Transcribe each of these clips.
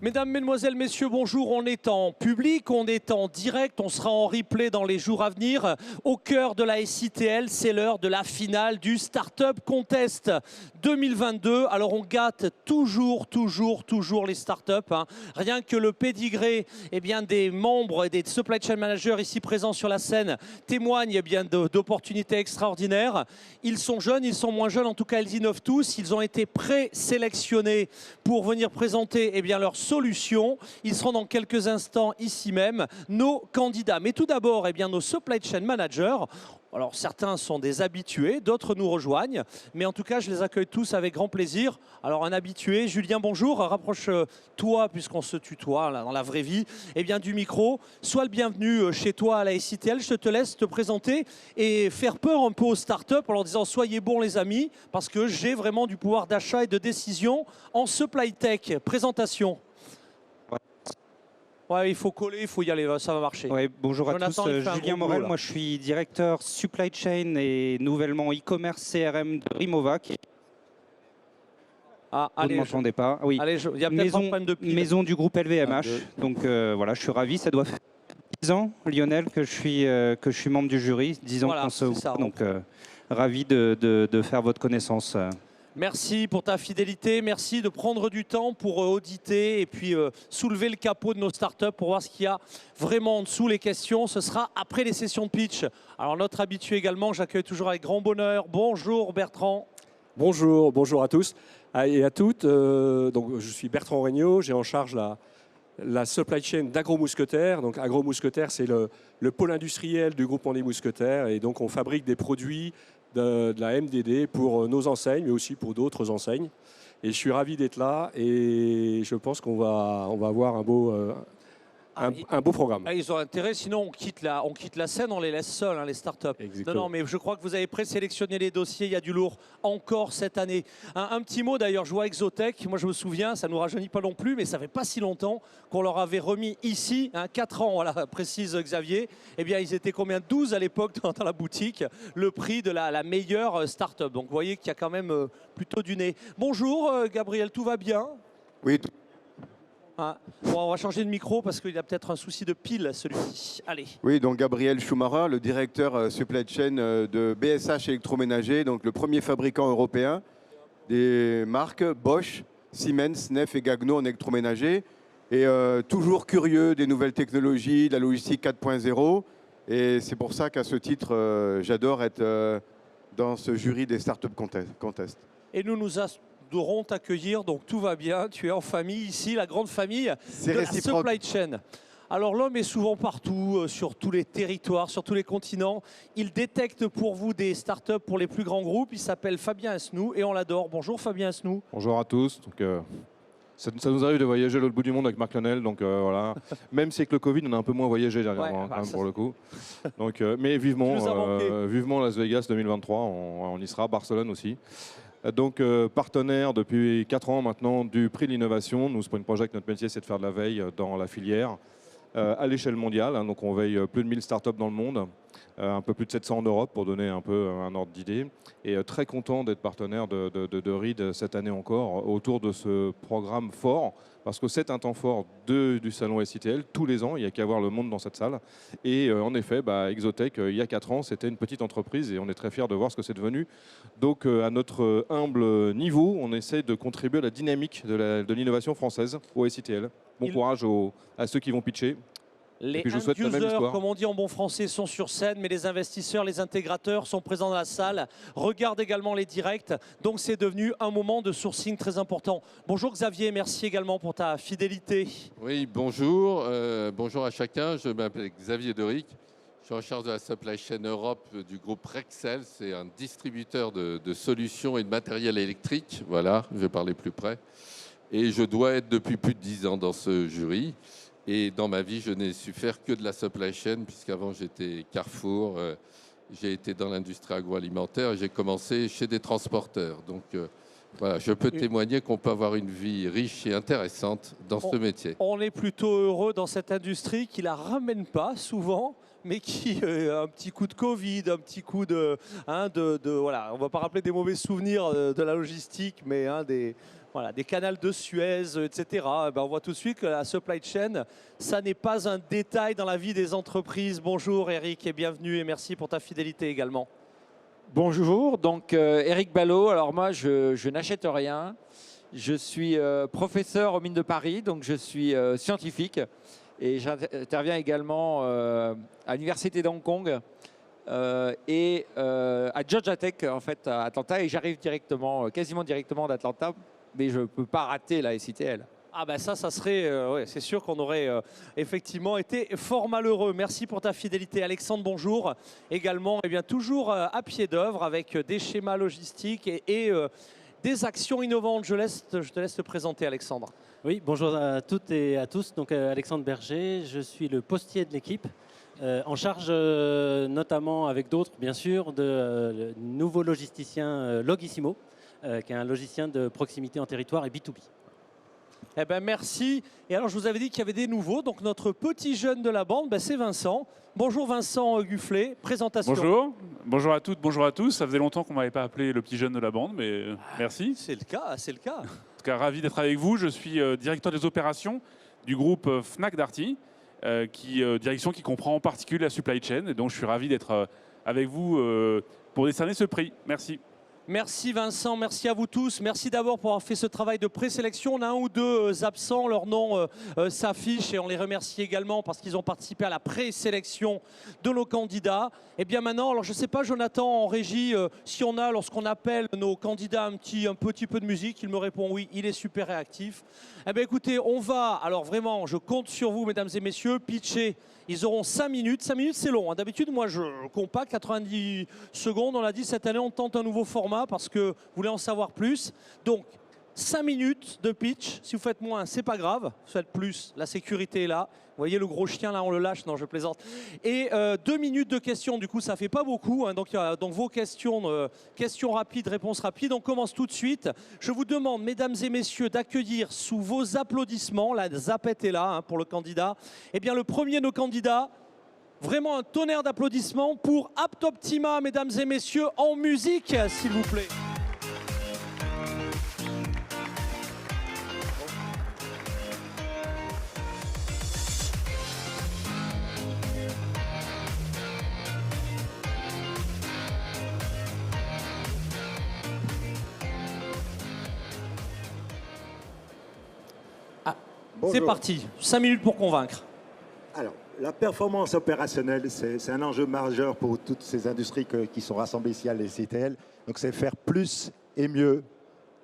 Mesdames, Mesdemoiselles, Messieurs, bonjour. On est en public, on est en direct, on sera en replay dans les jours à venir. Au cœur de la SITL, c'est l'heure de la finale du Startup Contest 2022. Alors on gâte toujours les startups. Rien que le pédigré des membres et des supply chain managers ici présents sur la scène témoigne d'opportunités extraordinaires. Ils sont jeunes, ils sont moins jeunes, en tout cas ils innovent tous. Ils ont été présélectionnés pour venir présenter leurs solutions. Ils seront dans quelques instants ici même, nos candidats. Mais tout d'abord, nos supply chain managers. Alors certains sont des habitués, d'autres nous rejoignent, mais en tout cas je les accueille tous avec grand plaisir. Alors un habitué, Julien, bonjour, rapproche-toi puisqu'on se tutoie là, dans la vraie vie, du micro. Sois le bienvenu chez toi à la SITL, je te laisse te présenter et faire peur un peu aux startups en leur disant soyez bons les amis, parce que j'ai vraiment du pouvoir d'achat et de décision en supply tech. Présentation. Ouais, il faut coller, il faut y aller, ça va marcher. Ouais, bonjour à Jonathan, tous, Julien Morel, moi je suis directeur supply chain et nouvellement e-commerce CRM de Rimovac. Ah, vous ne m'entendez pas? Oui. Allez, il y a peut-être un problème de pile. Maison du groupe LVMH. Donc voilà, je suis ravi, ça doit faire 10 ans, Lionel, que je suis membre du jury, 10 ans qu'on se voit, donc ravi de faire votre connaissance. Merci pour ta fidélité, merci de prendre du temps pour auditer et puis soulever le capot de nos startups pour voir ce qu'il y a vraiment en dessous. Les questions, ce sera après les sessions de pitch. Alors notre habitué également, j'accueille toujours avec grand bonheur. Bonjour Bertrand. Bonjour, bonjour à tous et à toutes. Donc, je suis Bertrand Regnault, j'ai en charge la supply chain d'Agro Mousquetaires. Donc Agro Mousquetaires, c'est le pôle industriel du groupement des Mousquetaires et donc on fabrique des produits de la MDD pour nos enseignes, mais aussi pour d'autres enseignes. Et je suis ravi d'être là et je pense qu'on va avoir un beau programme. Ils ont intérêt, sinon on quitte la scène, on les laisse seuls, les startups. Exactement. Non, mais je crois que vous avez présélectionné les dossiers, il y a du lourd encore cette année. Un petit mot d'ailleurs, je vois Exotech, moi je me souviens, ça ne nous rajeunit pas non plus, mais ça fait pas si longtemps qu'on leur avait remis ici, 4 ans, voilà, précise Xavier. Ils étaient combien? 12 à l'époque dans la boutique, le prix de la meilleure startup. Donc vous voyez qu'il y a quand même plutôt du nez. Bonjour Gabriel, tout va bien? Oui. Bon, on va changer de micro parce qu'il a peut-être un souci de pile celui-ci. Allez. Oui, donc Gabriel Schumacher, le directeur supply chain de BSH Électroménager, donc le premier fabricant européen des marques Bosch, Siemens, Neff et Gagno en électroménager. Et toujours curieux des nouvelles technologies, de la logistique 4.0. Et c'est pour ça qu'à ce titre, j'adore être dans ce jury des Startup Contest. Et nous adorons t'accueillir, donc tout va bien. Tu es en famille ici, la grande famille de la supply chain. Alors l'homme est souvent partout, sur tous les territoires, sur tous les continents. Il détecte pour vous des startups pour les plus grands groupes. Il s'appelle Fabien Asnou et on l'adore. Bonjour Fabien Asnou. Bonjour à tous. Donc, ça nous arrive de voyager à l'autre bout du monde avec Marc Lionel, donc voilà. Même si avec le Covid, on a un peu moins voyagé dernièrement, quand même, pour le coup. Donc, mais vivement Las Vegas 2023, on y sera, Barcelone aussi. Donc partenaire depuis 4 ans maintenant du prix de l'innovation. Nous, Spring Project, notre métier, c'est de faire de la veille dans la filière à l'échelle mondiale. Donc on veille plus de 1000 startups dans le monde, un peu plus de 700 en Europe pour donner un peu un ordre d'idée. Et très content d'être partenaire de RID cette année encore autour de ce programme fort. Parce que c'est un temps fort du salon SITL. Tous les ans, il n'y a qu'à voir le monde dans cette salle. Et en effet, Exotech, il y a 4 ans, c'était une petite entreprise et on est très fiers de voir ce que c'est devenu. Donc à notre humble niveau, on essaie de contribuer à la dynamique de l'innovation française au SITL. Bon courage à ceux qui vont pitcher. Les end-users, comme on dit en bon français, sont sur scène, mais les investisseurs, les intégrateurs sont présents dans la salle, regardent également les directs. Donc c'est devenu un moment de sourcing très important. Bonjour Xavier, merci également pour ta fidélité. Oui, bonjour. Bonjour à chacun. Je m'appelle Xavier Deric. Je suis en charge de la supply chain Europe du groupe Rexel. C'est un distributeur de solutions et de matériel électrique. Voilà, je vais parler plus près. Et je dois être depuis plus de 10 ans dans ce jury. Et dans ma vie, je n'ai su faire que de la supply chain, puisqu'avant j'étais Carrefour, j'ai été dans l'industrie agroalimentaire et j'ai commencé chez des transporteurs. Donc voilà, je peux témoigner qu'on peut avoir une vie riche et intéressante dans ce métier. On est plutôt heureux dans cette industrie qui ne la ramène pas souvent, mais qui a un petit coup de Covid, un petit coup de voilà, on ne va pas rappeler des mauvais souvenirs de la logistique, mais Voilà, des canals de Suez, etc. On voit tout de suite que la supply chain, ça n'est pas un détail dans la vie des entreprises. Bonjour Eric et bienvenue et merci pour ta fidélité également. Bonjour, donc Eric Ballot. Alors moi, je n'achète rien. Je suis professeur aux mines de Paris, donc je suis scientifique et j'interviens également à l'université d'Hong Kong et à Georgia Tech en fait à Atlanta et j'arrive directement, quasiment directement d'Atlanta. Mais je ne peux pas rater la SITL. Ah ben ça serait, ouais, c'est sûr qu'on aurait effectivement été fort malheureux. Merci pour ta fidélité. Alexandre, bonjour. Également, eh bien, toujours à pied d'œuvre avec des schémas logistiques et des actions innovantes. Je te laisse te présenter, Alexandre. Oui, bonjour à toutes et à tous. Donc Alexandre Berger, je suis le postier de l'équipe. En charge notamment avec d'autres, bien sûr, de nouveau logisticien Logissimo. Qui est un logicien de proximité en territoire et B2B. Eh ben merci. Et alors, je vous avais dit qu'il y avait des nouveaux. Donc, notre petit jeune de la bande, c'est Vincent. Bonjour Vincent Gufflet, présentation. Bonjour, bonjour à toutes, bonjour à tous. Ça faisait longtemps qu'on ne m'avait pas appelé le petit jeune de la bande, mais merci. C'est le cas, c'est le cas. En tout cas, ravi d'être avec vous. Je suis directeur des opérations du groupe Fnac Darty, direction qui comprend en particulier la supply chain. Et donc, je suis ravi d'être avec vous pour décerner ce prix. Merci. Merci Vincent, merci à vous tous. Merci d'abord pour avoir fait ce travail de présélection. On a un ou deux absents, leur nom s'affiche et on les remercie également parce qu'ils ont participé à la présélection de nos candidats. Et bien maintenant, alors je ne sais pas Jonathan en régie, si on a, lorsqu'on appelle nos candidats un petit peu de musique, il me répond oui, il est super réactif. Eh bien écoutez, on va, alors vraiment, je compte sur vous mesdames et messieurs, pitcher. Ils auront 5 minutes. 5 minutes, c'est long. D'habitude, moi, je compacte 90 secondes. On l'a dit, cette année, on tente un nouveau format parce que vous voulez en savoir plus. Donc, 5 minutes de pitch. Si vous faites moins, c'est pas grave. Si vous faites plus, la sécurité est là. Vous voyez le gros chien, là, on le lâche. Non, je plaisante. Et 2 minutes de questions. Du coup, ça fait pas beaucoup. Hein. Donc, vos questions, questions rapides, réponses rapides. On commence tout de suite. Je vous demande, mesdames et messieurs, d'accueillir sous vos applaudissements, la zapette est là pour le candidat, eh bien, le premier de nos candidats. Vraiment un tonnerre d'applaudissements pour Aptoptima, mesdames et messieurs, en musique, s'il vous plaît. C'est parti, 5 minutes pour convaincre. Alors, la performance opérationnelle, c'est un enjeu majeur pour toutes ces industries qui sont rassemblées ici à l'ECTL. Donc, c'est faire plus et mieux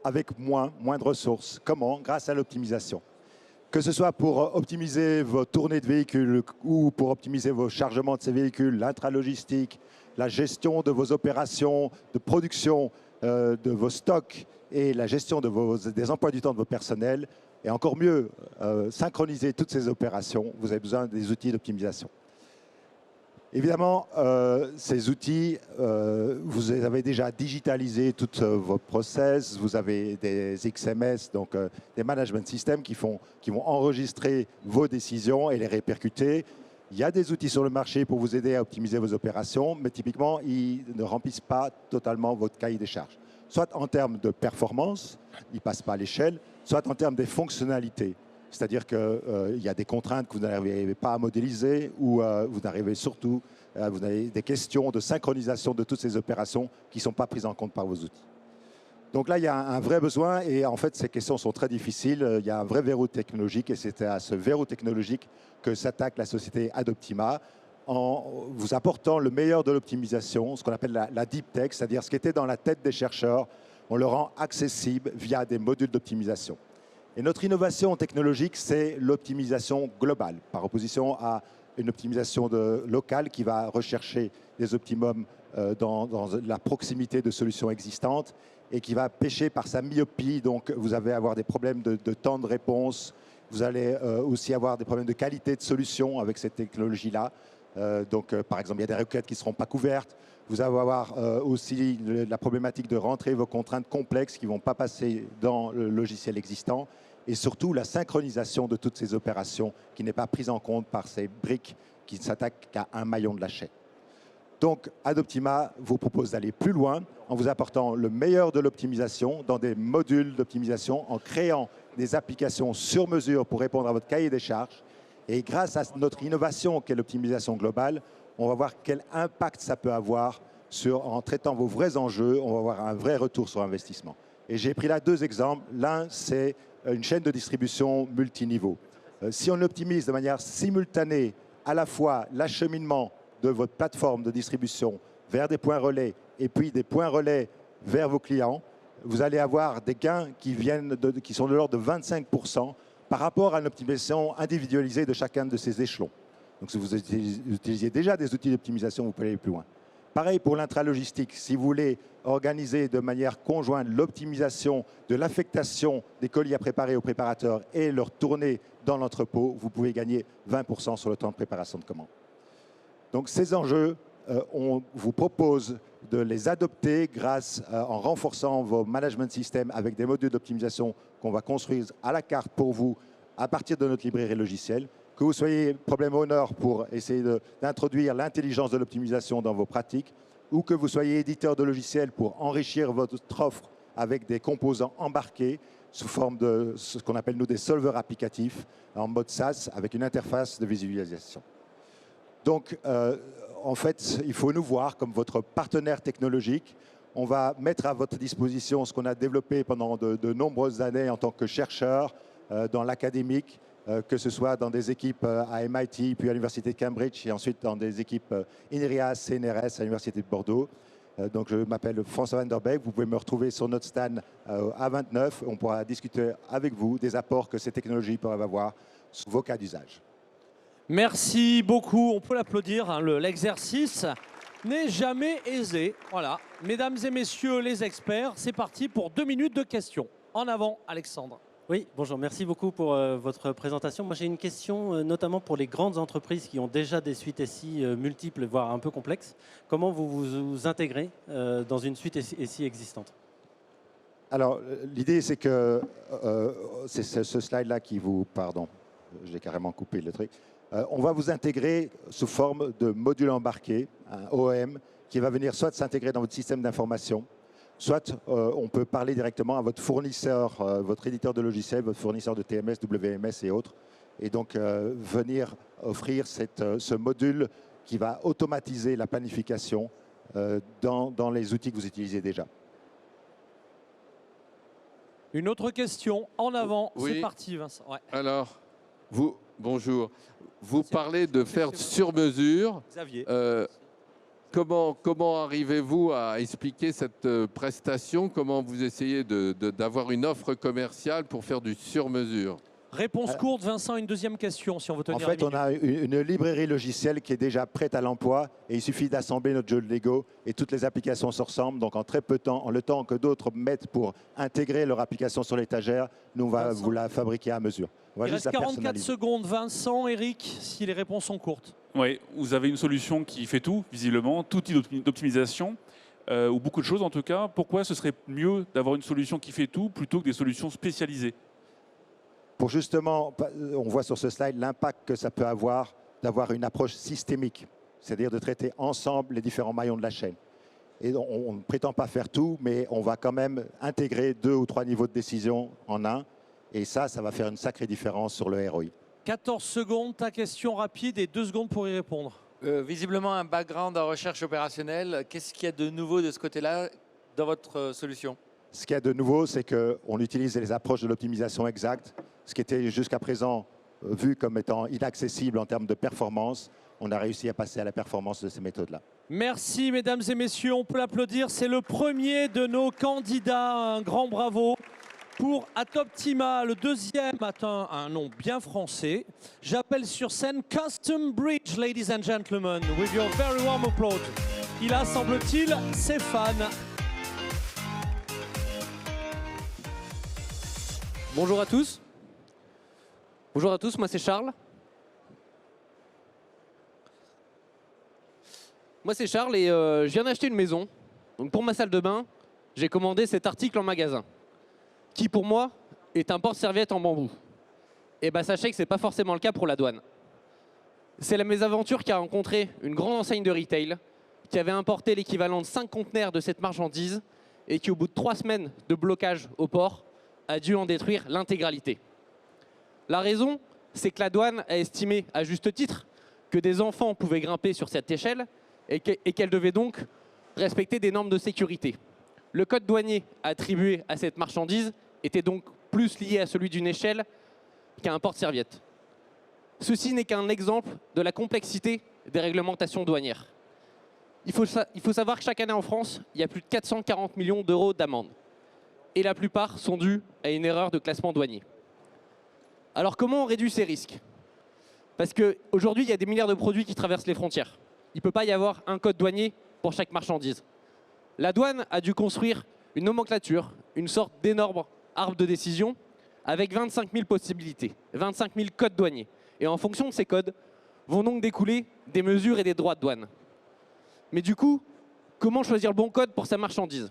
avec moins de ressources. Comment? Grâce à l'optimisation. Que ce soit pour optimiser vos tournées de véhicules ou pour optimiser vos chargements de ces véhicules, l'intralogistique, la gestion de vos opérations de production, de vos stocks et la gestion des emplois du temps de vos personnels. Et encore mieux, synchroniser toutes ces opérations, vous avez besoin des outils d'optimisation. Évidemment, ces outils, vous avez déjà digitalisé tous vos process, vous avez des XMS, donc des management systems qui vont enregistrer vos décisions et les répercuter. Il y a des outils sur le marché pour vous aider à optimiser vos opérations, mais typiquement, ils ne remplissent pas totalement votre cahier des charges. Soit en termes de performance, ils ne passent pas à l'échelle, soit en termes des fonctionnalités. C'est-à-dire qu'il y a des contraintes que vous n'arrivez pas à modéliser ou vous avez des questions de synchronisation de toutes ces opérations qui ne sont pas prises en compte par vos outils. Donc là, il y a un vrai besoin et en fait, ces questions sont très difficiles. Il y a un vrai verrou technologique et c'est à ce verrou technologique que s'attaque la société Adoptima en vous apportant le meilleur de l'optimisation, ce qu'on appelle la deep tech, c'est-à-dire ce qui était dans la tête des chercheurs, on le rend accessible via des modules d'optimisation. Et notre innovation technologique, c'est l'optimisation globale, par opposition à une optimisation locale qui va rechercher des optimums dans la proximité de solutions existantes et qui va pêcher par sa myopie. Donc, vous allez avoir des problèmes de temps de réponse. Vous allez aussi avoir des problèmes de qualité de solution avec cette technologie-là. Par exemple, il y a des requêtes qui ne seront pas couvertes. Vous allez avoir aussi la problématique de rentrer vos contraintes complexes qui ne vont pas passer dans le logiciel existant. Et surtout, la synchronisation de toutes ces opérations qui n'est pas prise en compte par ces briques qui ne s'attaquent qu'à un maillon de la chaîne. Donc, Adoptima vous propose d'aller plus loin en vous apportant le meilleur de l'optimisation dans des modules d'optimisation, en créant des applications sur mesure pour répondre à votre cahier des charges. Et grâce à notre innovation qui est l'optimisation globale, on va voir quel impact ça peut avoir en traitant vos vrais enjeux. On va avoir un vrai retour sur investissement. Et j'ai pris là 2 exemples. L'un, c'est une chaîne de distribution multiniveau. Si on optimise de manière simultanée à la fois l'acheminement de votre plateforme de distribution vers des points relais et puis des points relais vers vos clients, vous allez avoir des gains qui sont de l'ordre de 25% par rapport à une optimisation individualisée de chacun de ces échelons. Donc si vous utilisez déjà des outils d'optimisation, vous pouvez aller plus loin. Pareil pour l'intralogistique. Si vous voulez organiser de manière conjointe l'optimisation de l'affectation des colis à préparer aux préparateurs et leur tournée dans l'entrepôt, vous pouvez gagner 20% sur le temps de préparation de commande. Donc ces enjeux, on vous propose de les adopter en renforçant vos management systems avec des modules d'optimisation qu'on va construire à la carte pour vous à partir de notre librairie logicielle. Que vous soyez problème owner pour essayer d'introduire l'intelligence de l'optimisation dans vos pratiques, ou que vous soyez éditeur de logiciels pour enrichir votre offre avec des composants embarqués sous forme de ce qu'on appelle nous des solvers applicatifs en mode SaaS avec une interface de visualisation. Donc, en fait, il faut nous voir comme votre partenaire technologique. On va mettre à votre disposition ce qu'on a développé pendant de nombreuses années en tant que chercheur dans l'académique, que ce soit dans des équipes à MIT, puis à l'Université de Cambridge, et ensuite dans des équipes INRIA, CNRS à l'Université de Bordeaux. Donc je m'appelle François Van der Beek. Vous pouvez me retrouver sur notre stand A29. On pourra discuter avec vous des apports que ces technologies peuvent avoir sur vos cas d'usage. Merci beaucoup. On peut l'applaudir. Hein. L'exercice n'est jamais aisé. Voilà. Mesdames et messieurs les experts, c'est parti pour 2 minutes de questions. En avant, Alexandre. Oui, bonjour, merci beaucoup pour votre présentation. Moi j'ai une question notamment pour les grandes entreprises qui ont déjà des suites SI multiples, voire un peu complexes. Comment vous vous intégrez dans une suite SI existante? Alors l'idée c'est que, c'est ce slide-là qui vous... Pardon, j'ai carrément coupé le truc. On va vous intégrer sous forme de module embarqué, un OEM, qui va venir soit s'intégrer dans votre système d'information, soit on peut parler directement à votre fournisseur, votre éditeur de logiciels, votre fournisseur de TMS, WMS et autres, et donc venir offrir ce module qui va automatiser la planification dans les outils que vous utilisez déjà. Une autre question, en avant, oui. C'est parti Vincent. Ouais. Alors, bonjour, vous parlez de faire sur mesure. Xavier. Comment arrivez-vous à expliquer cette prestation? Comment vous essayez d'avoir une offre commerciale pour faire du sur-mesure? Réponse courte, Vincent, une deuxième question, si on veut tenir. En fait, on a une librairie logicielle qui est déjà prête à l'emploi et il suffit d'assembler notre jeu de Lego et toutes les applications se ressemblent. Donc, en très peu de temps, en le temps que d'autres mettent pour intégrer leur application sur l'étagère, nous, on va vous la fabriquer à mesure. Il reste 44 secondes. Vincent, Eric, si les réponses sont courtes. Oui, vous avez une solution qui fait tout, visiblement, tout type d'optimisation, ou beaucoup de choses en tout cas. Pourquoi ce serait mieux d'avoir une solution qui fait tout plutôt que des solutions spécialisées? Pour justement, on voit sur ce slide l'impact que ça peut avoir d'avoir une approche systémique, c'est-à-dire de traiter ensemble les différents maillons de la chaîne. Et on ne prétend pas faire tout, mais on va quand même intégrer 2 ou 3 niveaux de décision en un. Et ça va faire une sacrée différence sur le ROI. 14 secondes, ta question rapide et 2 secondes pour y répondre. Visiblement un background en recherche opérationnelle. Qu'est-ce qu'il y a de nouveau de ce côté-là dans votre solution? Ce qu'il y a de nouveau, c'est qu'on utilise les approches de l'optimisation exacte. Ce qui était jusqu'à présent vu comme étant inaccessible en termes de performance, on a réussi à passer à la performance de ces méthodes-là. Merci mesdames et messieurs, on peut l'applaudir. C'est le premier de nos candidats. Un grand bravo pour Adoptima. Le deuxième atteint un nom bien français. J'appelle sur scène Custom Bridge, ladies and gentlemen, with your very warm applause. Il a, semble-t-il, ses fans. Bonjour à tous. Bonjour à tous, moi c'est Charles. Moi c'est Charles et je viens d'acheter une maison. Donc pour ma salle de bain, j'ai commandé cet article en magasin, qui pour moi est un porte-serviette en bambou. Et bien sachez que ce n'est pas forcément le cas pour la douane. C'est la mésaventure qu'a rencontré une grande enseigne de retail qui avait importé l'équivalent de 5 conteneurs de cette marchandise et qui, au bout de 3 semaines de blocage au port, a dû en détruire l'intégralité. La raison, c'est que la douane a estimé, à juste titre, que des enfants pouvaient grimper sur cette échelle et qu'elle devait donc respecter des normes de sécurité. Le code douanier attribué à cette marchandise était donc plus lié à celui d'une échelle qu'à un porte-serviette. Ceci n'est qu'un exemple de la complexité des réglementations douanières. Il faut savoir que chaque année en France, il y a plus de 440 millions d'euros d'amendes. Et la plupart sont dus à une erreur de classement douanier. Alors comment on réduit ces risques? Parce qu'aujourd'hui, il y a des milliards de produits qui traversent les frontières. Il ne peut pas y avoir un code douanier pour chaque marchandise. La douane a dû construire une nomenclature, une sorte d'énorme arbre de décision avec 25 000 possibilités, 25 000 codes douaniers. Et en fonction de ces codes, vont donc découler des mesures et des droits de douane. Mais du coup, comment choisir le bon code pour sa marchandise?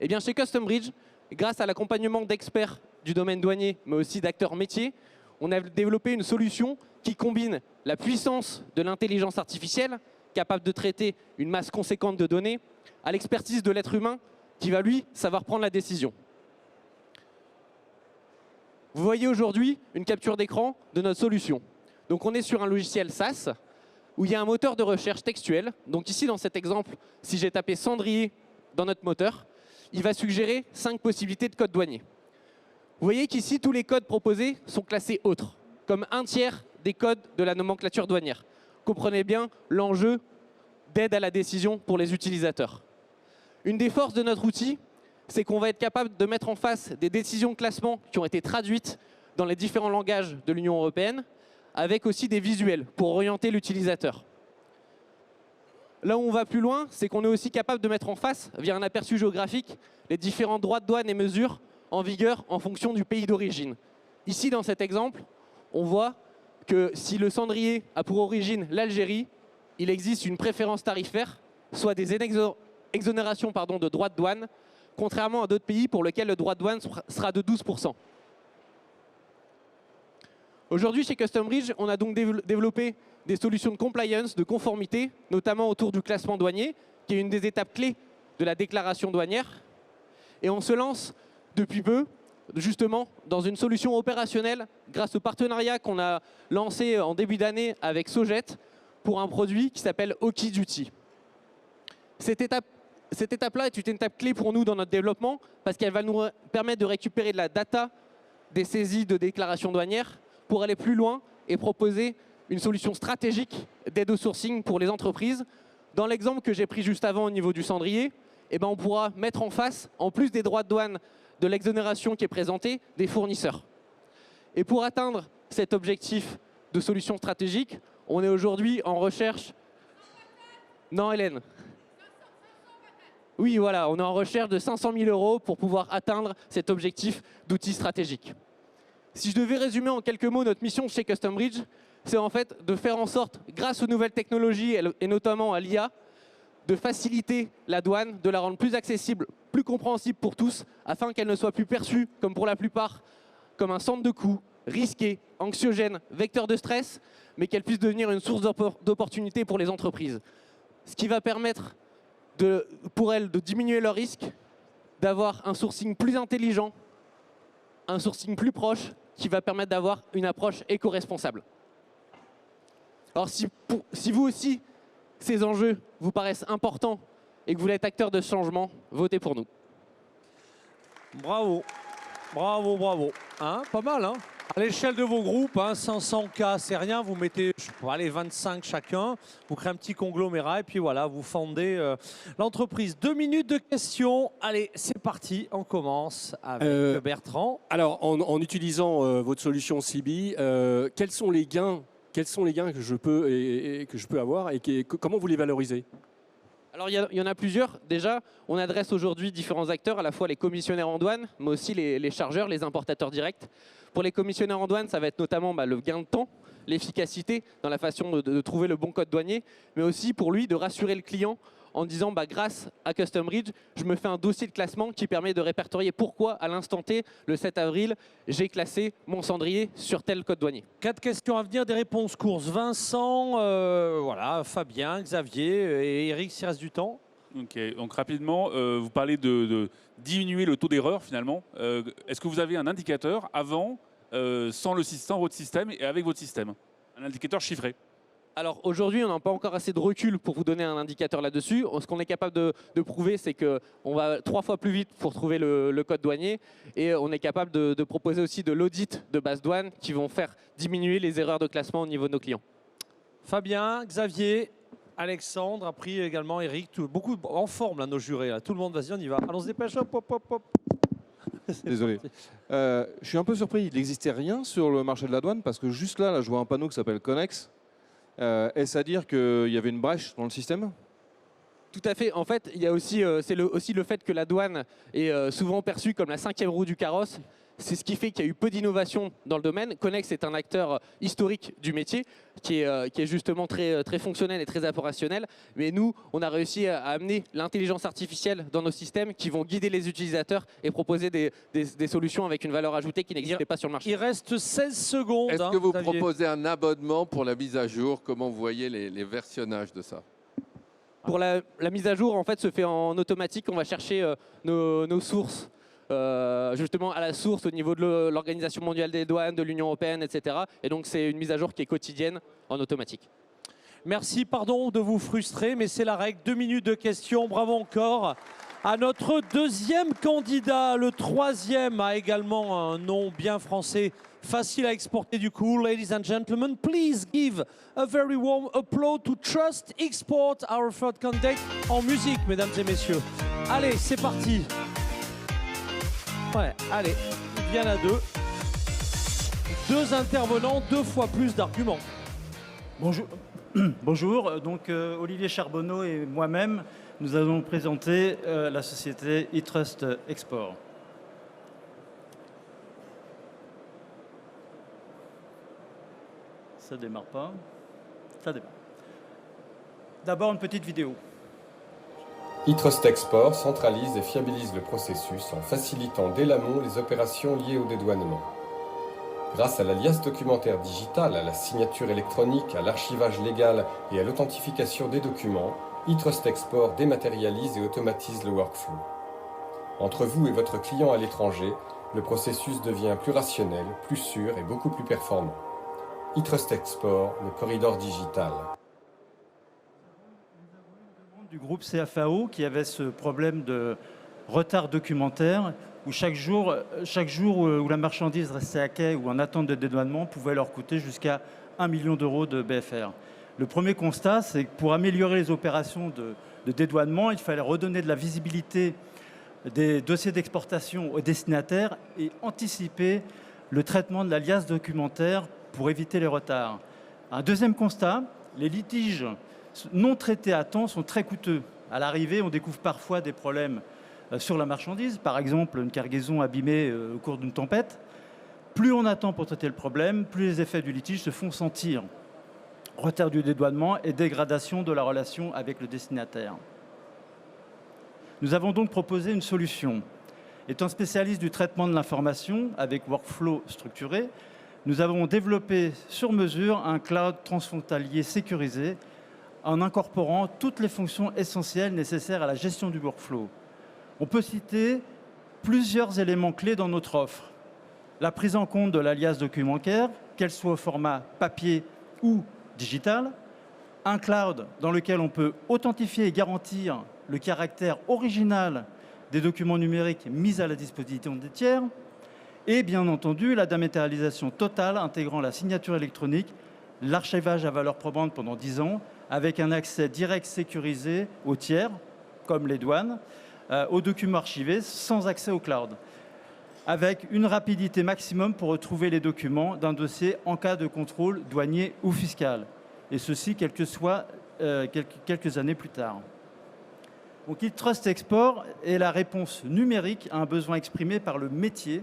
Eh bien, chez Custom Bridge, grâce à l'accompagnement d'experts du domaine douanier, mais aussi d'acteurs métiers, on a développé une solution qui combine la puissance de l'intelligence artificielle, capable de traiter une masse conséquente de données, à l'expertise de l'être humain, qui va, lui, savoir prendre la décision. Vous voyez aujourd'hui une capture d'écran de notre solution. Donc on est sur un logiciel SaaS, où il y a un moteur de recherche textuel. Donc ici, dans cet exemple, si j'ai tapé cendrier dans notre moteur, il va suggérer 5 possibilités de code douanier. Vous voyez qu'ici, tous les codes proposés sont classés autres, comme un tiers des codes de la nomenclature douanière. Comprenez bien l'enjeu d'aide à la décision pour les utilisateurs. Une des forces de notre outil, c'est qu'on va être capable de mettre en face des décisions de classement qui ont été traduites dans les différents langages de l'Union européenne, avec aussi des visuels pour orienter l'utilisateur. Là où on va plus loin, c'est qu'on est aussi capable de mettre en face, via un aperçu géographique, les différents droits de douane et mesures en vigueur en fonction du pays d'origine. Ici, dans cet exemple, on voit que si le cendrier a pour origine l'Algérie, il existe une préférence tarifaire, soit des exonérations de droits de douane, contrairement à d'autres pays pour lesquels le droit de douane sera de 12%. Aujourd'hui, chez Custom Bridge, on a donc développé des solutions de compliance, de conformité, notamment autour du classement douanier, qui est une des étapes clés de la déclaration douanière. Et on se lance depuis peu, justement, dans une solution opérationnelle grâce au partenariat qu'on a lancé en début d'année avec Sojet pour un produit qui s'appelle Oki Duty. Cette étape-là est une étape clé pour nous dans notre développement parce qu'elle va nous permettre de récupérer de la data des saisies de déclaration douanière pour aller plus loin et proposer une solution stratégique d'aide au sourcing pour les entreprises. Dans l'exemple que j'ai pris juste avant au niveau du cendrier, eh ben on pourra mettre en face, en plus des droits de douane de l'exonération qui est présentée, des fournisseurs. Et pour atteindre cet objectif de solution stratégique, on est aujourd'hui en recherche... Non, Hélène. Oui, voilà, on est en recherche de 500 000 € pour pouvoir atteindre cet objectif d'outil stratégique. Si je devais résumer en quelques mots notre mission chez Custom Bridge, c'est en fait de faire en sorte, grâce aux nouvelles technologies et notamment à l'IA, de faciliter la douane, de la rendre plus accessible, plus compréhensible pour tous, afin qu'elle ne soit plus perçue, comme pour la plupart, comme un centre de coûts, risqué, anxiogène, vecteur de stress, mais qu'elle puisse devenir une source d'opportunités pour les entreprises. Ce qui va permettre pour elles de diminuer leurs risques, d'avoir un sourcing plus intelligent, un sourcing plus proche, qui va permettre d'avoir une approche éco-responsable. Alors si vous aussi, ces enjeux vous paraissent importants et que vous voulez être acteur de ce changement, votez pour nous. Bravo, bravo, bravo. Hein, pas mal, hein? À l'échelle de vos groupes, hein, 500 cas, c'est rien. Vous mettez, allez, 25 chacun. Vous créez un petit conglomérat et puis voilà, vous fondez l'entreprise. 2 minutes de questions. Allez, c'est parti. On commence avec Bertrand. Alors, en utilisant votre solution CB, quels sont les gains que je peux avoir et comment vous les valorisez? Alors, il y en a plusieurs. Déjà, on adresse aujourd'hui différents acteurs, à la fois les commissionnaires en douane, mais aussi les chargeurs, les importateurs directs. Pour les commissionnaires en douane, ça va être notamment le gain de temps, l'efficacité dans la façon de trouver le bon code douanier, mais aussi pour lui de rassurer le client en disant grâce à CustomRidge, je me fais un dossier de classement qui permet de répertorier pourquoi à l'instant T, le 7 avril, j'ai classé mon cendrier sur tel code douanier. 4 questions à venir, des réponses courtes. Vincent, voilà, Fabien, Xavier et Eric, s'il reste du temps. Ok, donc rapidement, vous parlez de diminuer le taux d'erreur finalement. Est-ce que vous avez un indicateur avant, sans votre système et avec votre système? Un indicateur chiffré? Alors aujourd'hui, on n'a pas encore assez de recul pour vous donner un indicateur là-dessus. Ce qu'on est capable de prouver, c'est qu'on va 3 fois plus vite pour trouver le code douanier. Et on est capable de proposer aussi de l'audit de base douane qui vont faire diminuer les erreurs de classement au niveau de nos clients. Fabien, Xavier, Alexandre, a pris également Eric, beaucoup en forme là, nos jurés. Là. Tout le monde, vas-y, on y va. Allons se dépêche, hop, hop, hop, hop. Désolé. Je suis un peu surpris, il n'existait rien sur le marché de la douane parce que juste là, je vois un panneau qui s'appelle Connex. Est-ce à dire qu'il y avait une brèche dans le système? Tout à fait. En fait, il y a aussi, aussi le fait que la douane est souvent perçue comme la 5e roue du carrosse. C'est ce qui fait qu'il y a eu peu d'innovation dans le domaine. Connex est un acteur historique du métier qui est justement très fonctionnel et très opérationnel. Mais nous, on a réussi à amener l'intelligence artificielle dans nos systèmes qui vont guider les utilisateurs et proposer des solutions avec une valeur ajoutée qui n'existait pas sur le marché. Il reste 16 secondes. Est-ce que vous proposez un abonnement pour la mise à jour? Comment vous voyez les versionnages de ça? Pour la mise à jour, en fait, se fait en automatique. On va chercher nos sources. Justement à la source au niveau de l'Organisation mondiale des douanes, de l'Union européenne, etc. Et donc c'est une mise à jour qui est quotidienne en automatique. Merci, pardon de vous frustrer, mais c'est la règle. 2 minutes de questions, bravo encore à notre deuxième candidat. Le troisième a également un nom bien français, facile à exporter du coup. Ladies and gentlemen, please give a very warm applause to Trust Export, our third candidate en musique, mesdames et messieurs. Allez, c'est parti. Ouais, allez, il vient à 2. 2 intervenants, 2 fois plus d'arguments. Bonjour. Bonjour, donc Olivier Charbonneau et moi-même, nous allons présenter la société eTrust Export. Ça démarre pas. Ça démarre. D'abord une petite vidéo. eTrust Export centralise et fiabilise le processus en facilitant dès l'amont les opérations liées au dédouanement. Grâce à l'alias documentaire digital, à la signature électronique, à l'archivage légal et à l'authentification des documents, eTrust Export dématérialise et automatise le workflow. Entre vous et votre client à l'étranger, le processus devient plus rationnel, plus sûr et beaucoup plus performant. eTrust Export, le corridor digital. Du groupe CFAO qui avait ce problème de retard documentaire où chaque jour où la marchandise restait à quai ou en attente de dédouanement pouvait leur coûter jusqu'à 1 million d'euros de BFR. Le premier constat, c'est que pour améliorer les opérations de dédouanement, il fallait redonner de la visibilité des dossiers d'exportation aux destinataires et anticiper le traitement de l'alias documentaire pour éviter les retards. Un deuxième constat, les litiges non traités à temps sont très coûteux. À l'arrivée, on découvre parfois des problèmes sur la marchandise, par exemple une cargaison abîmée au cours d'une tempête. Plus on attend pour traiter le problème, plus les effets du litige se font sentir. Retard du dédouanement et dégradation de la relation avec le destinataire. Nous avons donc proposé une solution. Étant spécialiste du traitement de l'information avec workflow structuré, nous avons développé sur mesure un cloud transfrontalier sécurisé en incorporant toutes les fonctions essentielles nécessaires à la gestion du workflow. On peut citer plusieurs éléments clés dans notre offre. La prise en compte de l'alias documentaire, qu'elle soit au format papier ou digital. Un cloud dans lequel on peut authentifier et garantir le caractère original des documents numériques mis à la disposition des tiers. Et bien entendu, la dématérialisation totale intégrant la signature électronique, l'archivage à valeur probante pendant 10 ans, avec un accès direct sécurisé aux tiers, comme les douanes, aux documents archivés sans accès au cloud, avec une rapidité maximum pour retrouver les documents d'un dossier en cas de contrôle douanier ou fiscal, et ceci quelques années plus tard. Donc eTrust Export est la réponse numérique à un besoin exprimé par le métier,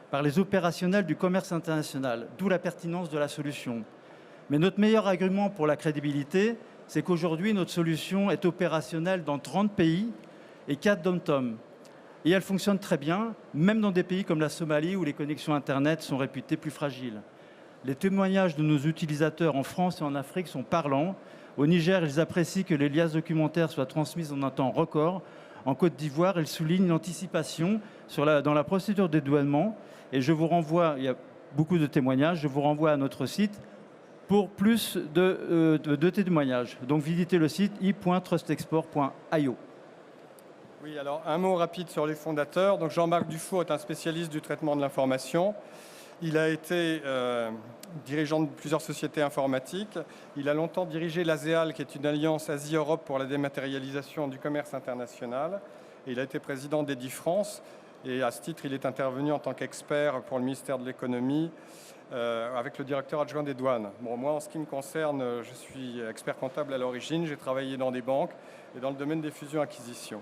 par les opérationnels du commerce international, d'où la pertinence de la solution. Mais notre meilleur argument pour la crédibilité, c'est qu'aujourd'hui, notre solution est opérationnelle dans 30 pays et 4 dom-tom. Et elle fonctionne très bien, même dans des pays comme la Somalie où les connexions Internet sont réputées plus fragiles. Les témoignages de nos utilisateurs en France et en Afrique sont parlants. Au Niger, ils apprécient que les liasses documentaires soient transmises en un temps record. En Côte d'Ivoire, ils soulignent l'anticipation dans la procédure de dédouanement. Et je vous renvoie, il y a beaucoup de témoignages, je vous renvoie à notre site pour plus de témoignages. Donc visitez le site i.trustexport.io. Oui, alors un mot rapide sur les fondateurs. Donc Jean-Marc Dufour est un spécialiste du traitement de l'information. Il a été dirigeant de plusieurs sociétés informatiques. Il a longtemps dirigé l'ASEAL, qui est une alliance Asie-Europe pour la dématérialisation du commerce international. Et il a été président d'EDI-France. Et à ce titre, il est intervenu en tant qu'expert pour le ministère de l'économie avec le directeur adjoint des douanes. Bon, moi, en ce qui me concerne, je suis expert comptable à l'origine. J'ai travaillé dans des banques et dans le domaine des fusions-acquisitions.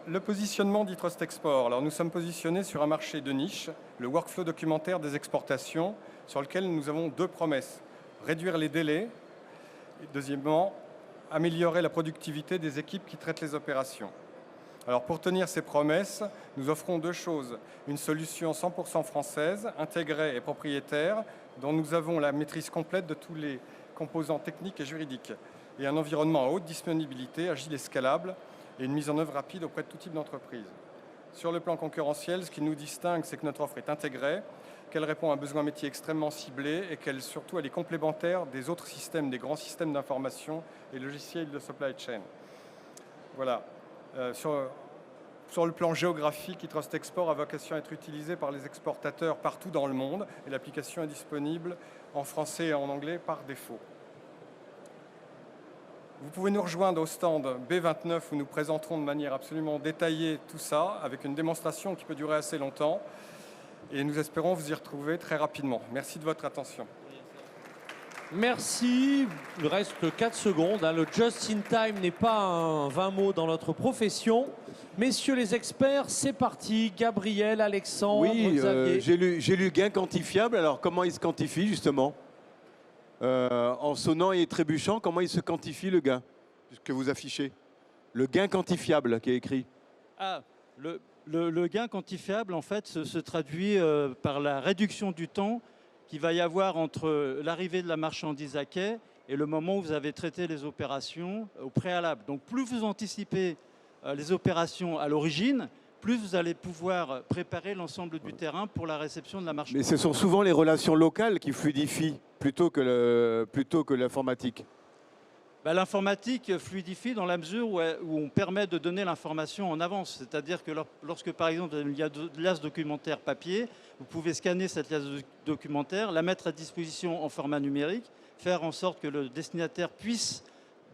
Le positionnement d'E-Trust Export. Alors, nous sommes positionnés sur un marché de niche, le workflow documentaire des exportations, sur lequel nous avons 2 promesses. Réduire les délais et deuxièmement, améliorer la productivité des équipes qui traitent les opérations. Alors, pour tenir ces promesses, nous offrons 2 choses. Une solution 100% française, intégrée et propriétaire, dont nous avons la maîtrise complète de tous les composants techniques et juridiques. Et un environnement à haute disponibilité, agile et scalable, et une mise en œuvre rapide auprès de tout type d'entreprise. Sur le plan concurrentiel, ce qui nous distingue, c'est que notre offre est intégrée, qu'elle répond à un besoin métier extrêmement ciblé et qu'elle surtout elle est complémentaire des autres systèmes, des grands systèmes d'information et logiciels de supply chain. Voilà. Sur le plan géographique, E-Trust Export a vocation à être utilisé par les exportateurs partout dans le monde et l'application est disponible en français et en anglais par défaut. Vous pouvez nous rejoindre au stand B29 où nous présenterons de manière absolument détaillée tout ça avec une démonstration qui peut durer assez longtemps et nous espérons vous y retrouver très rapidement. Merci de votre attention. Merci. Il reste 4 secondes. Le just in time n'est pas un 20 mots dans notre profession. Messieurs les experts, c'est parti. Gabriel, Alexandre, Xavier. J'ai lu gain quantifiable. Alors, comment il se quantifie, justement en sonnant et trébuchant, comment il se quantifie, le gain que vous affichez? Le gain quantifiable qui est écrit. Le gain quantifiable, en fait, se traduit par la réduction du temps qu'il va y avoir entre l'arrivée de la marchandise à quai et le moment où vous avez traité les opérations au préalable. Donc plus vous anticipez les opérations à l'origine, plus vous allez pouvoir préparer l'ensemble du terrain pour la réception de la marchandise. Mais ce sont souvent les relations locales qui fluidifient plutôt que l'informatique. L'informatique fluidifie dans la mesure où on permet de donner l'information en avance. C'est-à-dire que lorsque, par exemple, vous avez une liasse documentaire papier, vous pouvez scanner cette liasse documentaire, la mettre à disposition en format numérique, faire en sorte que le destinataire puisse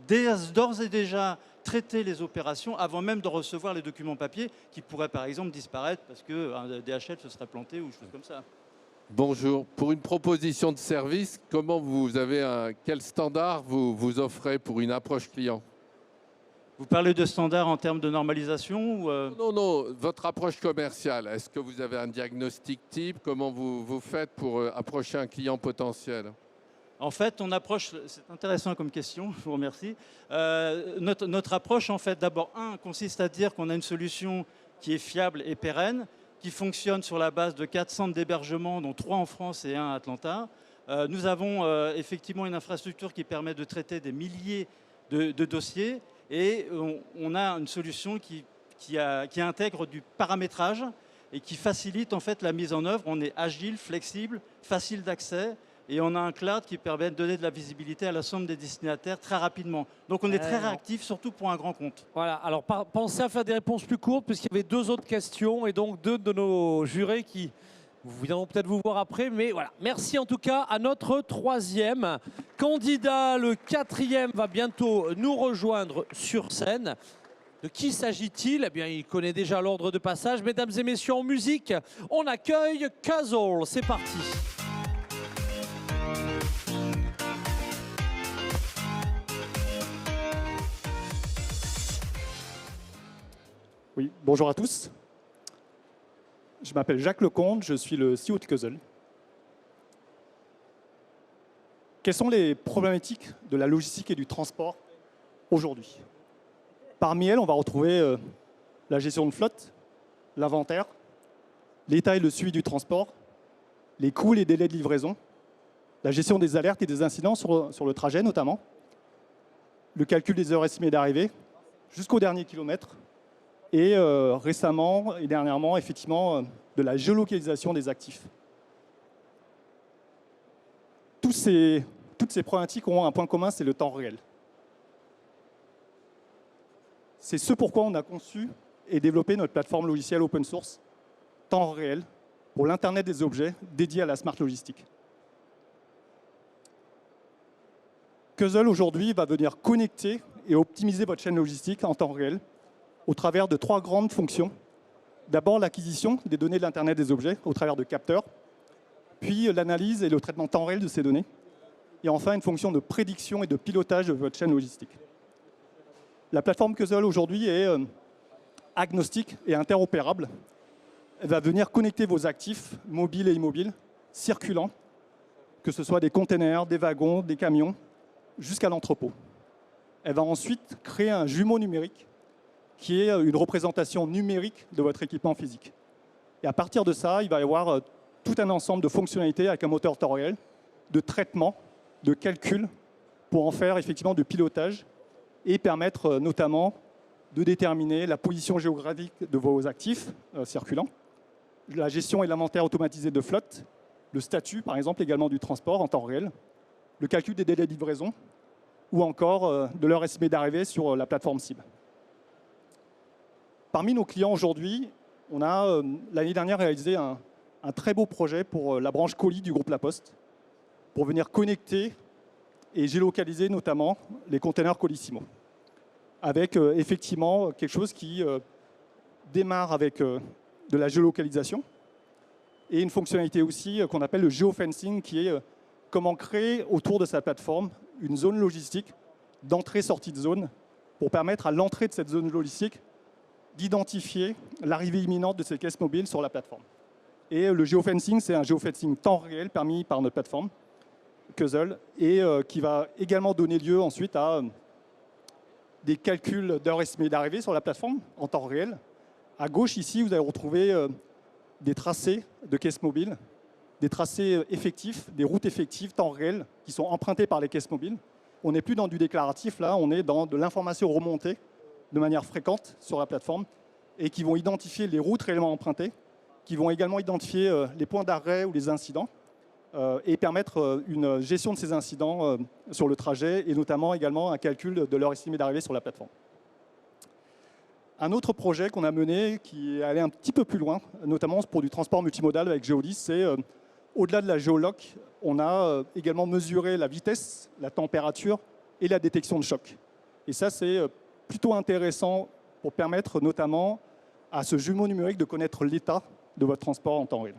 d'ores et déjà traiter les opérations avant même de recevoir les documents papier qui pourraient, par exemple, disparaître parce qu'un DHL se serait planté ou choses comme ça. Bonjour. Pour une proposition de service, quel standard vous offrez pour une approche client? Vous parlez de standard en termes de normalisation ou Non, votre approche commerciale. Est-ce que vous avez un diagnostic type? Comment vous faites pour approcher un client potentiel? En fait, on approche, c'est intéressant comme question, je vous remercie. Notre approche, en fait, d'abord, consiste à dire qu'on a une solution qui est fiable et pérenne, qui fonctionne sur la base de 4 centres d'hébergement, dont 3 en France et 1 à Atlanta. Nous avons effectivement une infrastructure qui permet de traiter des milliers de dossiers et on a une solution qui intègre du paramétrage et qui facilite en fait la mise en œuvre. On est agile, flexible, facile d'accès et on a un cloud qui permet de donner de la visibilité à l'ensemble des destinataires très rapidement. Donc on est très réactif, surtout pour un grand compte. Voilà, alors pensez à faire des réponses plus courtes puisqu'il y avait 2 autres questions et donc 2 de nos jurés qui viendront peut-être vous voir après. Mais voilà, merci en tout cas à notre 3e candidat. Le 4e va bientôt nous rejoindre sur scène. De qui s'agit-il? Eh bien, il connaît déjà l'ordre de passage. Mesdames et messieurs, en musique, on accueille Kazol. C'est parti. Oui, bonjour à tous. Je m'appelle Jacques Lecomte, je suis le CEO de Kazol. Quelles sont les problématiques de la logistique et du transport aujourd'hui? Parmi elles, on va retrouver la gestion de flotte, l'inventaire, l'état et le suivi du transport, les coûts et les délais de livraison, la gestion des alertes et des incidents sur le trajet notamment, le calcul des heures estimées d'arrivée jusqu'au dernier kilomètre et récemment et dernièrement, effectivement, de la géolocalisation des actifs. Toutes ces problématiques ont un point commun, c'est le temps réel. C'est ce pourquoi on a conçu et développé notre plateforme logicielle open source temps réel pour l'Internet des objets dédié à la smart logistique. Cuzzle aujourd'hui va venir connecter et optimiser votre chaîne logistique en temps réel au travers de 3 grandes fonctions. D'abord l'acquisition des données de l'Internet des objets au travers de capteurs, puis l'analyse et le traitement temps réel de ces données, et enfin une fonction de prédiction et de pilotage de votre chaîne logistique. La plateforme Cuzzle aujourd'hui est agnostique et interopérable. Elle va venir connecter vos actifs mobiles et immobiles, circulants, que ce soit des containers, des wagons, des camions, jusqu'à l'entrepôt. Elle va ensuite créer un jumeau numérique qui est une représentation numérique de votre équipement physique. Et à partir de ça, il va y avoir tout un ensemble de fonctionnalités avec un moteur temps réel, de traitement, de calcul, pour en faire effectivement du pilotage et permettre notamment de déterminer la position géographique de vos actifs circulants, la gestion et l'inventaire automatisé de flotte, le statut par exemple également du transport en temps réel, le calcul des délais de livraison ou encore de l'heure estimée d'arrivée sur la plateforme cible. Parmi nos clients aujourd'hui, on a l'année dernière réalisé un très beau projet pour la branche colis du groupe La Poste pour venir connecter et géolocaliser notamment les containers Colissimo avec effectivement quelque chose qui démarre avec de la géolocalisation et une fonctionnalité aussi qu'on appelle le geofencing qui est comment créer autour de sa plateforme une zone logistique d'entrée-sortie de zone pour permettre à l'entrée de cette zone logistique d'identifier l'arrivée imminente de ces caisses mobiles sur la plateforme. Et le geofencing, c'est un geofencing temps réel permis par notre plateforme Cuzzle et qui va également donner lieu ensuite à des calculs d'heures estimées d'arrivée sur la plateforme en temps réel. À gauche, ici, vous allez retrouver des tracés de caisses mobiles, des tracés effectifs, des routes effectives temps réel qui sont empruntées par les caisses mobiles. On n'est plus dans du déclaratif, là, on est dans de l'information remontée de manière fréquente sur la plateforme et qui vont identifier les routes réellement empruntées, qui vont également identifier les points d'arrêt ou les incidents et permettre une gestion de ces incidents sur le trajet et notamment également un calcul de l'heure estimée d'arrivée sur la plateforme. Un autre projet qu'on a mené qui est allé un petit peu plus loin, notamment pour du transport multimodal avec Geodis, c'est au-delà de la géoloc, on a également mesuré la vitesse, la température et la détection de choc. Et ça, c'est plutôt intéressant pour permettre notamment à ce jumeau numérique de connaître l'état de votre transport en temps réel.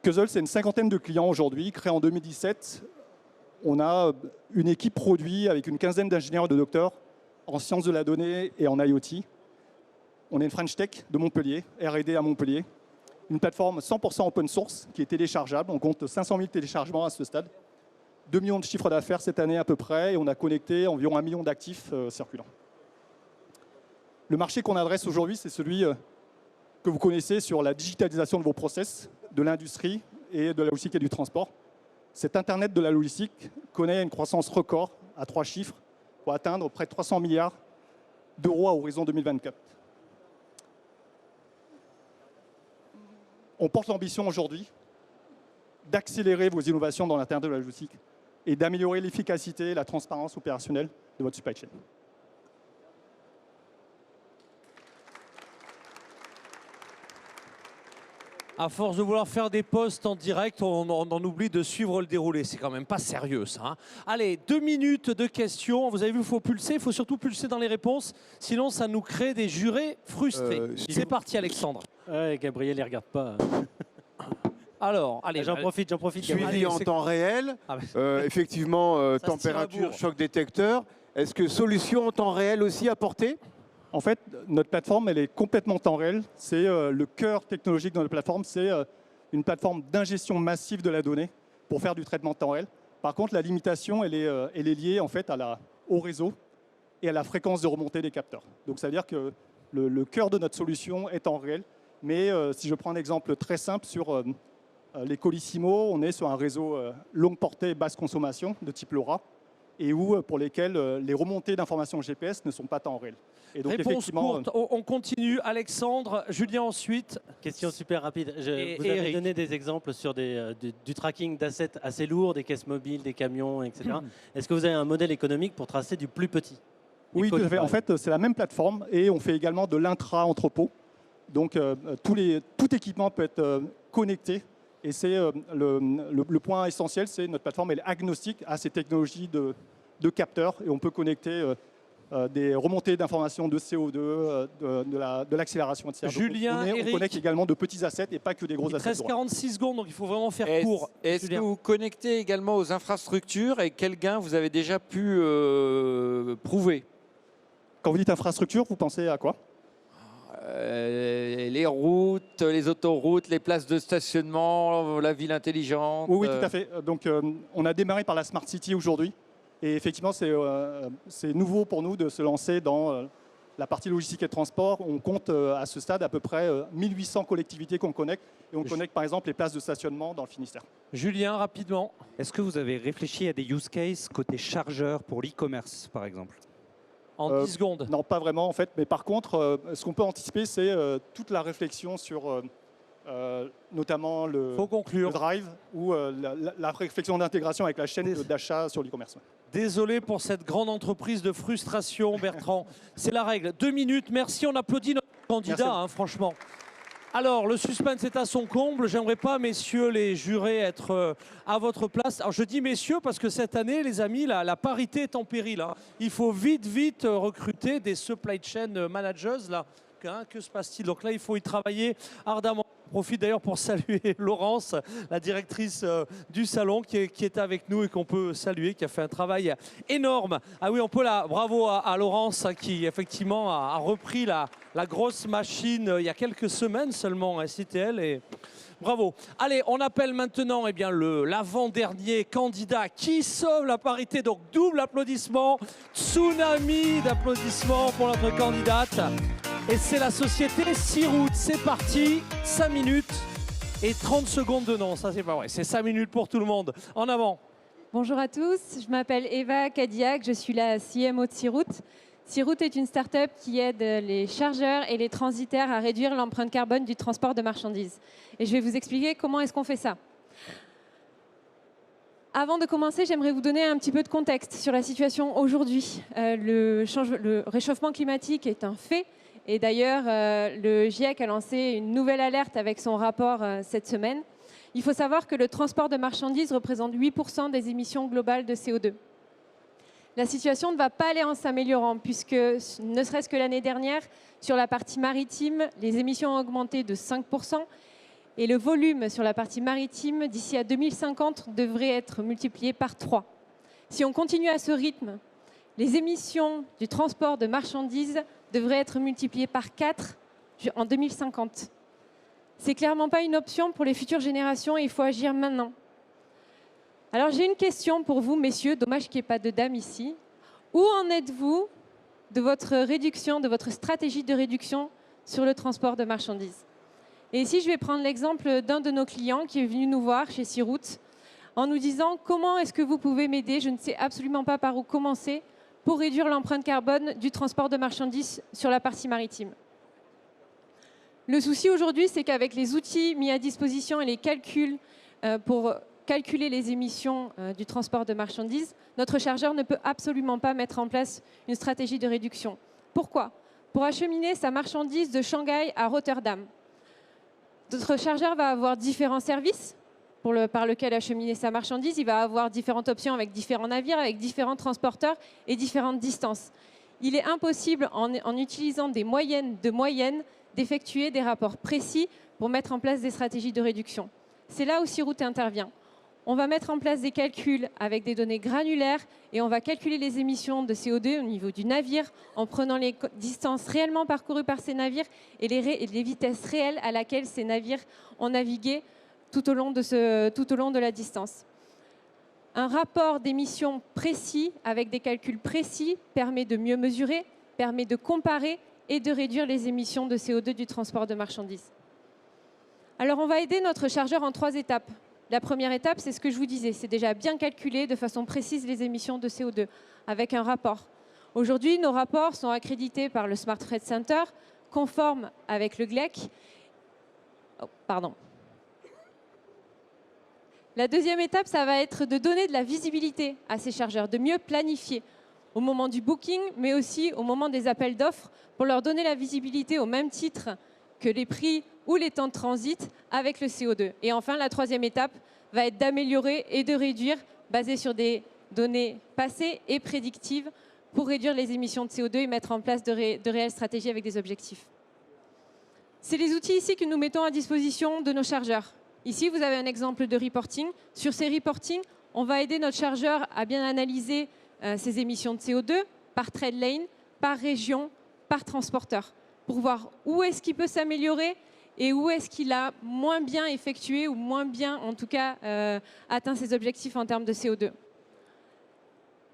Cuzzle, c'est une 50aine de clients aujourd'hui, créés en 2017. On a une équipe produit avec une 15aine d'ingénieurs et de docteurs en sciences de la donnée et en IoT. On est une French Tech de Montpellier, R&D à Montpellier. Une plateforme 100% open source qui est téléchargeable. On compte 500 000 téléchargements à ce stade. 2 millions de chiffres d'affaires cette année à peu près et on a connecté environ 1 million d'actifs circulants. Le marché qu'on adresse aujourd'hui, c'est celui que vous connaissez sur la digitalisation de vos process, de l'industrie et de la logistique et du transport. Cet Internet de la logistique connaît une croissance record à 3 chiffres pour atteindre près de 300 milliards d'euros à horizon 2024. On porte l'ambition aujourd'hui d'accélérer vos innovations dans l'Internet de la logistique et d'améliorer l'efficacité et la transparence opérationnelle de votre supply chain. À force de vouloir faire des posts en direct, on en oublie de suivre le déroulé. C'est quand même pas sérieux, ça. Hein. Allez, 2 minutes de questions. Vous avez vu, il faut pulser. Il faut surtout pulser dans les réponses. Sinon, ça nous crée des jurés frustrés. C'est parti, Alexandre. Ouais, Gabriel, il ne regarde pas. Alors, allez. J'en profite. Suivi en temps réel. Effectivement, température, choc détecteur. Est-ce que solution en temps réel aussi apportée ? En fait, notre plateforme, elle est complètement temps réel. C'est le cœur technologique de notre plateforme, c'est une plateforme d'ingestion massive de la donnée pour faire du traitement de temps réel. Par contre, la limitation, elle est liée en fait au réseau et à la fréquence de remontée des capteurs. Donc ça veut dire que le cœur de notre solution est en réel. Mais si je prends un exemple très simple sur les Colissimo, on est sur un réseau longue portée, basse consommation de type LoRa, et pour lesquels les remontées d'informations GPS ne sont pas temps réel. Et donc, réponse courte, on continue. Alexandre, Julien ensuite. Question super rapide. Vous avez donné des exemples sur du tracking d'assets assez lourds, des caisses mobiles, des camions, etc. Est-ce que vous avez un modèle économique pour tracer du plus petit? Oui, tout à fait. En fait, c'est la même plateforme et on fait également de l'intra-entrepôt. Donc, tout équipement peut être connecté. Et c'est le point essentiel, c'est notre plateforme elle est agnostique à ces technologies de capteurs. Et on peut connecter des remontées d'informations de CO2, de l'accélération, etc. Julien, donc on connecte également de petits assets et pas que des gros assets. Il reste 46 secondes, donc il faut vraiment faire court. Est-ce que vous connectez également aux infrastructures et quel gain vous avez déjà pu prouver? Quand vous dites infrastructure, vous pensez à quoi? Les routes, les autoroutes, les places de stationnement, la ville intelligente. Oui, tout à fait. Donc, on a démarré par la Smart City aujourd'hui. Et effectivement, c'est nouveau pour nous de se lancer dans la partie logistique et transport. On compte à ce stade à peu près 1800 collectivités qu'on connecte. Et on connecte par exemple les places de stationnement dans le Finistère. Julien, rapidement. Est-ce que vous avez réfléchi à des use cases côté chargeur pour l'e-commerce, par exemple? En 10 secondes. Non, pas vraiment en fait. Mais par contre, ce qu'on peut anticiper, c'est toute la réflexion sur notamment le drive ou la réflexion d'intégration avec la chaîne d'achat sur l'e-commerce. Désolé pour cette grande entreprise de frustration, Bertrand. C'est la règle. 2 minutes, merci. On applaudit notre candidat, hein, franchement. Alors, le suspense est à son comble. J'aimerais pas, messieurs les jurés, être à votre place. Alors, je dis messieurs parce que cette année, les amis, la parité est en péril. Hein. Il faut vite recruter des supply chain managers. Là. Hein, que se passe-t-il? Donc là, il faut y travailler ardemment. Je profite d'ailleurs pour saluer Laurence, la directrice du salon qui est avec nous et qu'on peut saluer, qui a fait un travail énorme. Ah oui, on peut bravo à Laurence qui effectivement a repris la grosse machine il y a quelques semaines seulement à CTL et bravo. Allez, on appelle maintenant l'avant-dernier candidat qui sauve la parité. Donc double applaudissement, tsunami d'applaudissements pour notre candidate. Et c'est la société Searoot. C'est parti, 5 minutes et 30 secondes de non. Ça, c'est pas vrai. C'est 5 minutes pour tout le monde. En avant. Bonjour à tous. Je m'appelle Eva Cadillac. Je suis la CMO de Searoot. Searoot est une start-up qui aide les chargeurs et les transitaires à réduire l'empreinte carbone du transport de marchandises. Et je vais vous expliquer comment est-ce qu'on fait ça. Avant de commencer, j'aimerais vous donner un petit peu de contexte sur la situation aujourd'hui. Le réchauffement climatique est un fait. Et d'ailleurs, le GIEC a lancé une nouvelle alerte avec son rapport cette semaine. Il faut savoir que le transport de marchandises représente 8% des émissions globales de CO2. La situation ne va pas aller en s'améliorant puisque, ne serait-ce que l'année dernière, sur la partie maritime, les émissions ont augmenté de 5% et le volume sur la partie maritime, d'ici à 2050, devrait être multiplié par 3. Si on continue à ce rythme, les émissions du transport de marchandises devraient être multipliées par 4 en 2050. C'est clairement pas une option pour les futures générations et il faut agir maintenant. Alors j'ai une question pour vous, messieurs. Dommage qu'il n'y ait pas de dames ici. Où en êtes-vous de votre réduction, de votre stratégie de réduction sur le transport de marchandises? Et ici, je vais prendre l'exemple d'un de nos clients qui est venu nous voir chez Searoot en nous disant « Comment est-ce que vous pouvez m'aider? Je ne sais absolument pas par où commencer pour réduire l'empreinte carbone du transport de marchandises sur la partie maritime. » Le souci aujourd'hui, c'est qu'avec les outils mis à disposition et les calculs pour calculer les émissions du transport de marchandises, notre chargeur ne peut absolument pas mettre en place une stratégie de réduction. Pourquoi? Pour acheminer sa marchandise de Shanghai à Rotterdam, notre chargeur va avoir différents services par lequel acheminer sa marchandise. Il va avoir différentes options avec différents navires, avec différents transporteurs et différentes distances. Il est impossible, en utilisant des moyennes de moyennes, d'effectuer des rapports précis pour mettre en place des stratégies de réduction. C'est là où Searoot intervient. On va mettre en place des calculs avec des données granulaires et on va calculer les émissions de CO2 au niveau du navire en prenant les distances réellement parcourues par ces navires et les vitesses réelles à laquelle ces navires ont navigué tout au long de la distance. Un rapport d'émissions précis avec des calculs précis permet de mieux mesurer, permet de comparer et de réduire les émissions de CO2 du transport de marchandises. Alors on va aider notre chargeur en 3 étapes. La première étape, c'est ce que je vous disais, c'est déjà bien calculer de façon précise les émissions de CO2 avec un rapport. Aujourd'hui, nos rapports sont accrédités par le Smart Freight Center, conformes avec le GLEC. Oh, pardon. La deuxième étape, ça va être de donner de la visibilité à ces chargeurs, de mieux planifier au moment du booking, mais aussi au moment des appels d'offres, pour leur donner la visibilité au même titre que les prix ou les temps de transit avec le CO2. Et enfin, la troisième étape va être d'améliorer et de réduire, basé sur des données passées et prédictives, pour réduire les émissions de CO2 et mettre en place de réelles stratégies avec des objectifs. C'est les outils ici que nous mettons à disposition de nos chargeurs. Ici, vous avez un exemple de reporting. Sur ces reportings, on va aider notre chargeur à bien analyser ses émissions de CO2 par trade lane, par région, par transporteur, pour voir où est-ce qu'il peut s'améliorer et où est-ce qu'il a moins bien effectué ou moins bien, en tout cas, atteint ses objectifs en termes de CO2.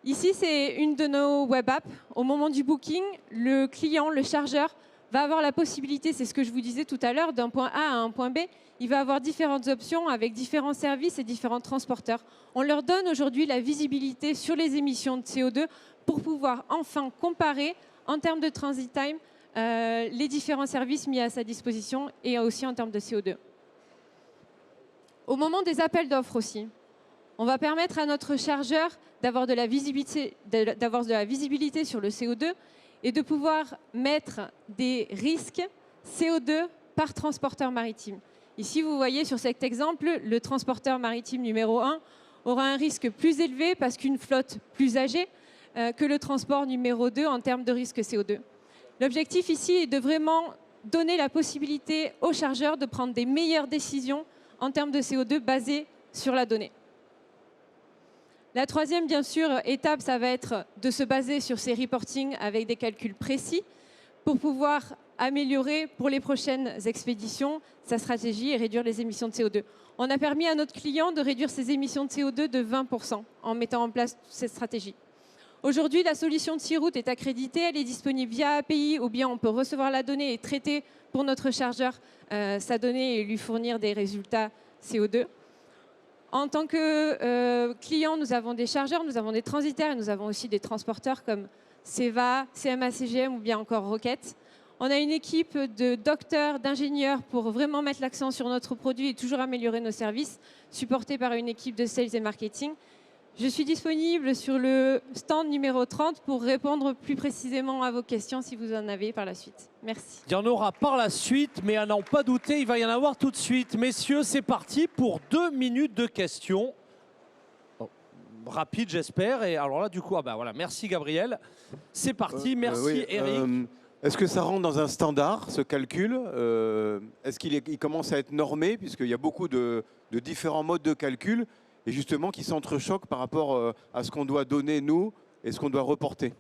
Ici, c'est une de nos web apps. Au moment du booking, le client, le chargeur, va avoir la possibilité, c'est ce que je vous disais tout à l'heure, d'un point A à un point B, il va avoir différentes options avec différents services et différents transporteurs. On leur donne aujourd'hui la visibilité sur les émissions de CO2 pour pouvoir enfin comparer en termes de transit time les différents services mis à sa disposition et aussi en termes de CO2. Au moment des appels d'offres aussi, on va permettre à notre chargeur d'avoir de la visibilité sur le CO2 et de pouvoir mettre des risques CO2 par transporteur maritime. Ici, vous voyez sur cet exemple, le transporteur maritime numéro 1 aura un risque plus élevé parce qu'une flotte plus âgée que le transport numéro 2 en termes de risque CO2. L'objectif ici est de vraiment donner la possibilité aux chargeurs de prendre des meilleures décisions en termes de CO2 basées sur la donnée. La troisième, bien sûr, étape, ça va être de se baser sur ces reportings avec des calculs précis pour pouvoir améliorer pour les prochaines expéditions sa stratégie et réduire les émissions de CO2. On a permis à notre client de réduire ses émissions de CO2 de 20% en mettant en place cette stratégie. Aujourd'hui, la solution de Searoute est accréditée, elle est disponible via API ou bien on peut recevoir la donnée et traiter pour notre chargeur sa donnée et lui fournir des résultats CO2. En tant que client, nous avons des chargeurs, nous avons des transitaires et nous avons aussi des transporteurs comme CEVA, CMA CGM ou bien encore Rocket. On a une équipe de docteurs, d'ingénieurs pour vraiment mettre l'accent sur notre produit et toujours améliorer nos services, supportés par une équipe de sales et marketing. Je suis disponible sur le stand numéro 30 pour répondre plus précisément à vos questions si vous en avez par la suite. Merci. Il y en aura par la suite, mais à n'en pas douter, il va y en avoir tout de suite. Messieurs, c'est parti pour 2 minutes de questions. Oh, rapide, j'espère. Et alors là, du coup, voilà. Merci Gabriel. C'est parti. Merci oui, Eric. Est-ce que ça rentre dans un standard, ce calcul? Est-ce qu'il commence à être normé, puisqu'il y a beaucoup de différents modes de calcul et justement qui s'entrechoquent par rapport à ce qu'on doit donner, nous, et ce qu'on doit reporter?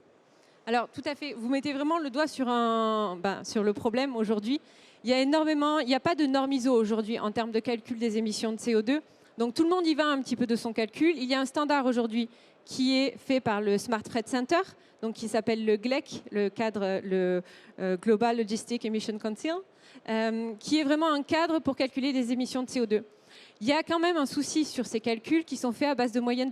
Alors, tout à fait. Vous mettez vraiment le doigt sur le problème aujourd'hui. Il n'y a pas de norme ISO aujourd'hui en termes de calcul des émissions de CO2. Donc, tout le monde y va un petit peu de son calcul. Il y a un standard aujourd'hui qui est fait par le Smart Freight Center, donc qui s'appelle le GLEC, le Global Logistic Emission Council, qui est vraiment un cadre pour calculer les émissions de CO2. Il y a quand même un souci sur ces calculs qui sont faits à base de moyenne,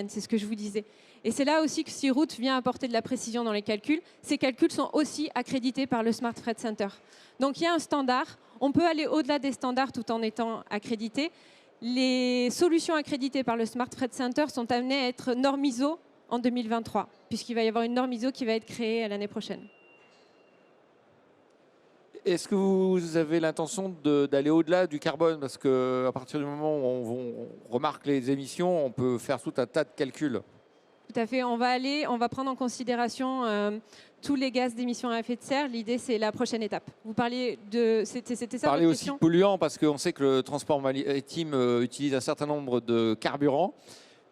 c'est ce que je vous disais. Et c'est là aussi que Searoute vient apporter de la précision dans les calculs. Ces calculs sont aussi accrédités par le Smart Freight Center. Donc il y a un standard, on peut aller au-delà des standards tout en étant accrédité. Les solutions accréditées par le Smart Freight Center sont amenées à être normes ISO en 2023, puisqu'il va y avoir une norme ISO qui va être créée l'année prochaine. Est-ce que vous avez l'intention d'aller au-delà du carbone? Parce qu'à partir du moment où on remarque les émissions, on peut faire tout un tas de calculs. Tout à fait. On va prendre en considération tous les gaz d'émissions à effet de serre. L'idée, c'est la prochaine étape. Vous parliez de... C'était ça votre question? Parler aussi de polluants, parce qu'on sait que le transport maritime utilise un certain nombre de carburants,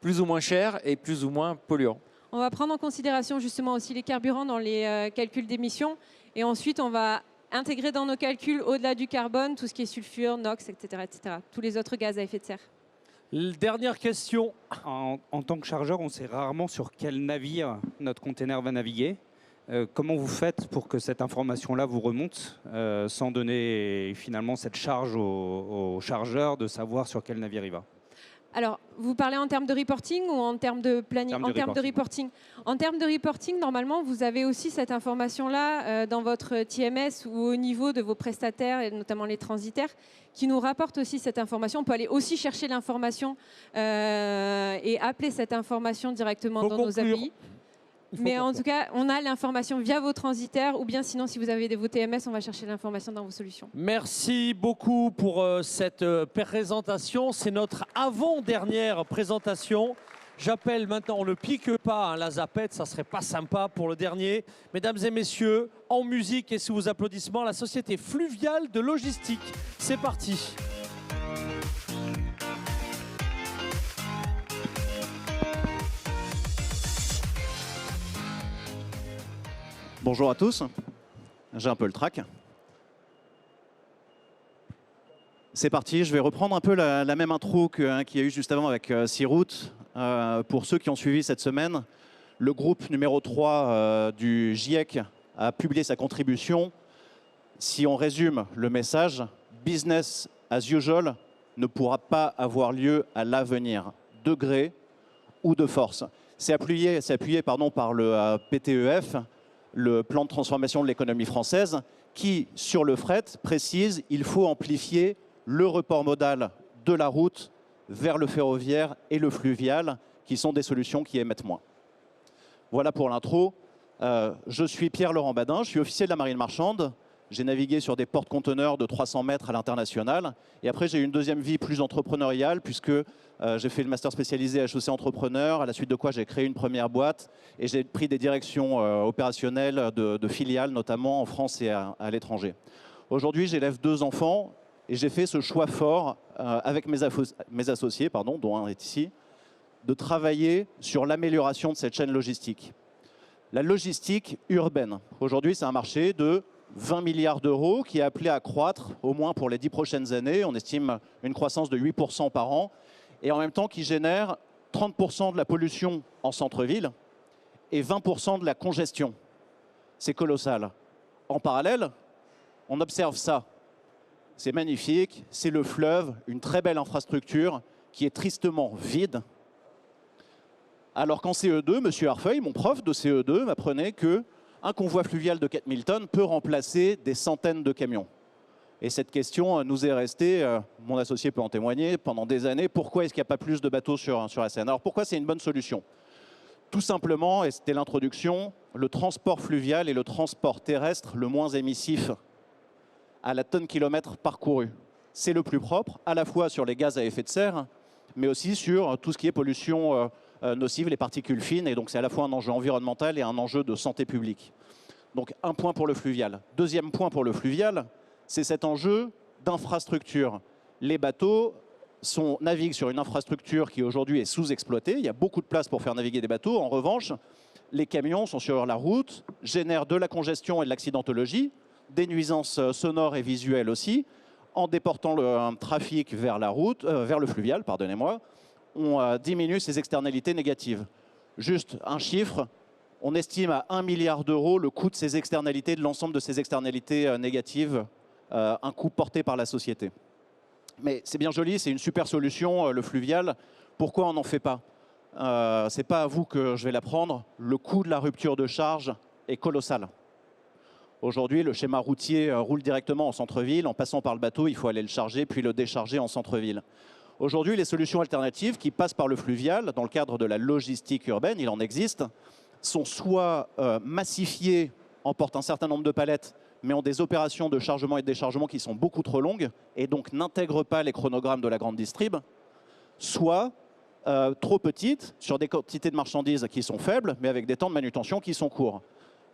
plus ou moins chers et plus ou moins polluants. On va prendre en considération justement aussi les carburants dans les calculs d'émissions. Et ensuite, on va intégrer dans nos calculs, au-delà du carbone, tout ce qui est sulfure, NOx, etc., etc. Tous les autres gaz à effet de serre. Dernière question. En tant que chargeur, on sait rarement sur quel navire notre container va naviguer. Comment vous faites pour que cette information-là vous remonte sans donner finalement cette charge au chargeur de savoir sur quel navire il va? Alors, vous parlez en termes de reporting ou en termes de planning? En termes de reporting. En termes de reporting, normalement, vous avez aussi cette information-là dans votre TMS ou au niveau de vos prestataires, et notamment les transitaires, qui nous rapportent aussi cette information. On peut aller aussi chercher l'information et appeler cette information directement dans nos API. Mais en tout cas, on a l'information via vos transitaires ou bien sinon, si vous avez vos TMS, on va chercher l'information dans vos solutions. Merci beaucoup pour cette présentation. C'est notre avant-dernière présentation. J'appelle maintenant, on ne pique pas la zapette, ça serait pas sympa pour le dernier. Mesdames et messieurs, en musique et sous vos applaudissements, la société Fluvial de logistique. C'est parti. Bonjour à tous, j'ai un peu le trac. C'est parti, je vais reprendre un peu la même intro qu'il y a eu juste avant avec Searoute. Pour ceux qui ont suivi cette semaine, le groupe numéro 3 du GIEC a publié sa contribution. Si on résume le message, business as usual ne pourra pas avoir lieu à l'avenir, de gré ou de force. C'est appuyé par le PTEF, le plan de transformation de l'économie française, qui, sur le fret, précise qu'il faut amplifier le report modal de la route vers le ferroviaire et le fluvial, qui sont des solutions qui émettent moins. Voilà pour l'intro. Je suis Pierre-Laurent Badin, je suis officier de la marine marchande. J'ai navigué sur des porte-conteneurs de 300 mètres à l'international. Et après, j'ai eu une deuxième vie plus entrepreneuriale, puisque j'ai fait le master spécialisé HEC Entrepreneur, à la suite de quoi j'ai créé une première boîte. Et j'ai pris des directions opérationnelles de filiales, notamment en France et à l'étranger. Aujourd'hui, j'élève 2 enfants et j'ai fait ce choix fort avec mes associés, dont un est ici, de travailler sur l'amélioration de cette chaîne logistique. La logistique urbaine, aujourd'hui, c'est un marché de 20 milliards d'euros qui est appelé à croître au moins pour les 10 prochaines années. On estime une croissance de 8% par an et en même temps qui génère 30% de la pollution en centre-ville et 20% de la congestion. C'est colossal. En parallèle, on observe ça. C'est magnifique, c'est le fleuve, une très belle infrastructure qui est tristement vide. Alors qu'en CE2, M. Harfeuil, mon prof de CE2, m'apprenait que un convoi fluvial de 4000 tonnes peut remplacer des centaines de camions. Et cette question nous est restée, mon associé peut en témoigner, pendant des années. Pourquoi est-ce qu'il n'y a pas plus de bateaux sur la Seine? Alors pourquoi c'est une bonne solution? Tout simplement, et c'était l'introduction, le transport fluvial est le transport terrestre le moins émissif à la tonne kilomètre parcouru. C'est le plus propre, à la fois sur les gaz à effet de serre, mais aussi sur tout ce qui est pollution nocive, les particules fines. Et donc c'est à la fois un enjeu environnemental et un enjeu de santé publique. Donc un point pour le fluvial. Deuxième point pour le fluvial, c'est cet enjeu d'infrastructure. Les bateaux naviguent sur une infrastructure qui aujourd'hui est sous-exploitée. Il y a beaucoup de place pour faire naviguer des bateaux. En revanche, les camions sont sur la route, génèrent de la congestion et de l'accidentologie, des nuisances sonores et visuelles aussi. En déportant le trafic vers le fluvial, pardonnez-moi, on diminue ses externalités négatives. Juste un chiffre, on estime à 1 milliard d'euros le coût de ces externalités, de l'ensemble de ces externalités négatives, un coût porté par la société. Mais c'est bien joli, c'est une super solution, le fluvial. Pourquoi on n'en fait pas? Ce n'est pas à vous que je vais l'apprendre. Le coût de la rupture de charge est colossal. Aujourd'hui, le schéma routier roule directement en centre-ville. En passant par le bateau, il faut aller le charger, puis le décharger en centre-ville. Aujourd'hui, les solutions alternatives qui passent par le fluvial, dans le cadre de la logistique urbaine, il en existe, sont soit massifiées, emportent un certain nombre de palettes, mais ont des opérations de chargement et de déchargement qui sont beaucoup trop longues, et donc n'intègrent pas les chronogrammes de la grande distrib, soit trop petites, sur des quantités de marchandises qui sont faibles, mais avec des temps de manutention qui sont courts.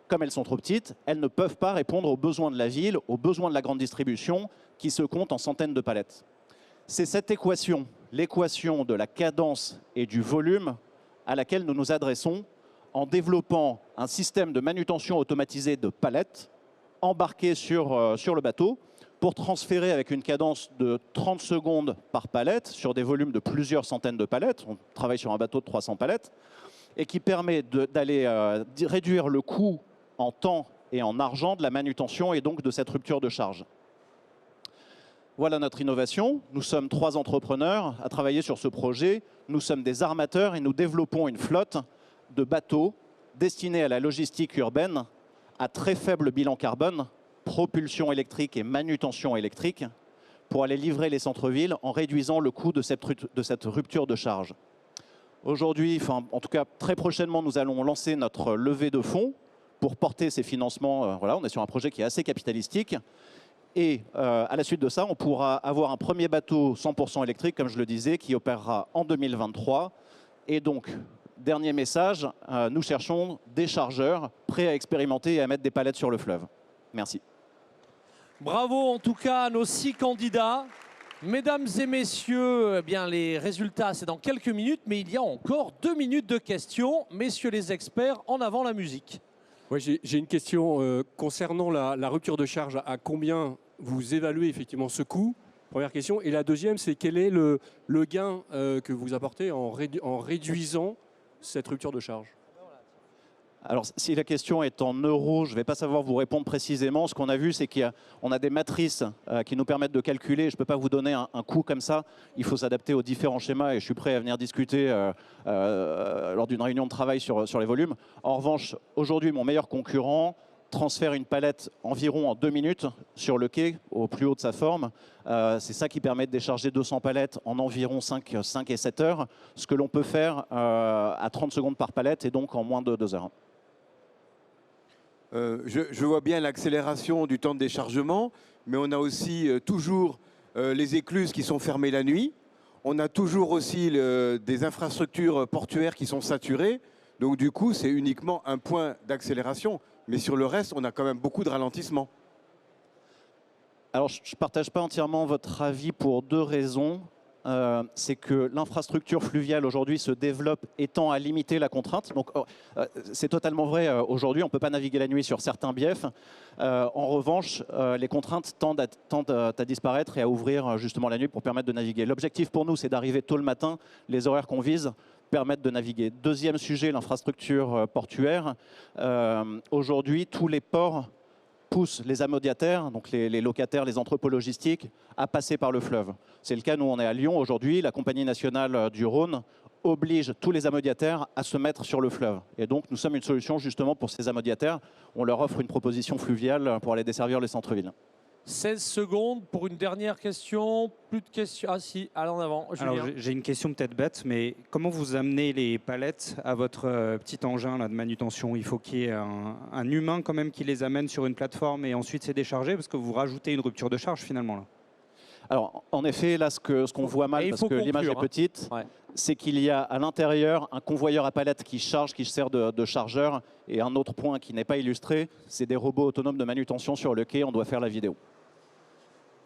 Comme elles sont trop petites, elles ne peuvent pas répondre aux besoins de la ville, aux besoins de la grande distribution, qui se comptent en centaines de palettes. C'est cette équation, l'équation de la cadence et du volume, à laquelle nous nous adressons en développant un système de manutention automatisé de palettes embarqués sur le bateau pour transférer avec une cadence de 30 secondes par palette sur des volumes de plusieurs centaines de palettes. On travaille sur un bateau de 300 palettes et qui permet d'aller réduire le coût en temps et en argent de la manutention et donc de cette rupture de charge. Voilà notre innovation. Nous sommes 3 entrepreneurs à travailler sur ce projet. Nous sommes des armateurs et nous développons une flotte de bateaux destinés à la logistique urbaine à très faible bilan carbone, propulsion électrique et manutention électrique, pour aller livrer les centres-villes en réduisant le coût de cette rupture de charge. Aujourd'hui, en tout cas très prochainement, nous allons lancer notre levée de fonds pour porter ces financements. Voilà, on est sur un projet qui est assez capitalistique. Et à la suite de ça, on pourra avoir un premier bateau 100% électrique, comme je le disais, qui opérera en 2023. Et donc, dernier message, nous cherchons des chargeurs prêts à expérimenter et à mettre des palettes sur le fleuve. Merci. Bravo en tout cas à nos 6 candidats. Mesdames et messieurs, eh bien, les résultats, c'est dans quelques minutes, mais il y a encore 2 minutes de questions. Messieurs les experts, en avant la musique. Ouais, j'ai une question concernant la rupture de charge. À combien vous évaluez effectivement ce coût? Première question. Et la deuxième, c'est quel est le gain que vous apportez en réduisant cette rupture de charge? Alors, si la question est en euros, je ne vais pas savoir vous répondre précisément. Ce qu'on a vu, c'est qu'on a des matrices qui nous permettent de calculer. Je ne peux pas vous donner un coût comme ça. Il faut s'adapter aux différents schémas et je suis prêt à venir discuter lors d'une réunion de travail sur les volumes. En revanche, aujourd'hui, mon meilleur concurrent transfère une palette environ en 2 minutes sur le quai, au plus haut de sa forme. C'est ça qui permet de décharger 200 palettes en environ 5 et 7 heures, ce que l'on peut faire à 30 secondes par palette et donc en moins de 2 heures. Je vois bien l'accélération du temps de déchargement, mais on a aussi toujours les écluses qui sont fermées la nuit. On a toujours aussi des infrastructures portuaires qui sont saturées. Donc du coup, c'est uniquement un point d'accélération. Mais sur le reste, on a quand même beaucoup de ralentissement. Alors, je ne partage pas entièrement votre avis pour 2 raisons. C'est que l'infrastructure fluviale aujourd'hui se développe et tend à limiter la contrainte. Donc, c'est totalement vrai. Aujourd'hui, on ne peut pas naviguer la nuit sur certains biefs. En revanche, les contraintes tendent à disparaître et à ouvrir justement la nuit pour permettre de naviguer. L'objectif pour nous, c'est d'arriver tôt le matin. Les horaires qu'on vise permettent de naviguer. Deuxième sujet, l'infrastructure portuaire. Aujourd'hui, tous les ports poussent les amodiataires, donc les locataires, les entrepôts logistiques, à passer par le fleuve. C'est le cas, nous on est à Lyon aujourd'hui, la Compagnie nationale du Rhône oblige tous les amodiataires à se mettre sur le fleuve. Et donc nous sommes une solution justement pour ces amodiataires. On leur offre une proposition fluviale pour aller desservir les centres-villes. 16 secondes pour une dernière question. Plus de questions. Ah si, allez en avant. Alors j'ai une question peut-être bête, mais comment vous amenez les palettes à votre petit engin là, de manutention? Il faut qu'il y ait un humain quand même qui les amène sur une plateforme et ensuite c'est déchargé parce que vous rajoutez une rupture de charge finalement là. Alors en effet, là ce qu'on voit mal, parce que l'image est petite, c'est qu'il y a à l'intérieur un convoyeur à palettes qui charge, qui sert de chargeur, et un autre point qui n'est pas illustré, c'est des robots autonomes de manutention sur le quai, on doit faire la vidéo.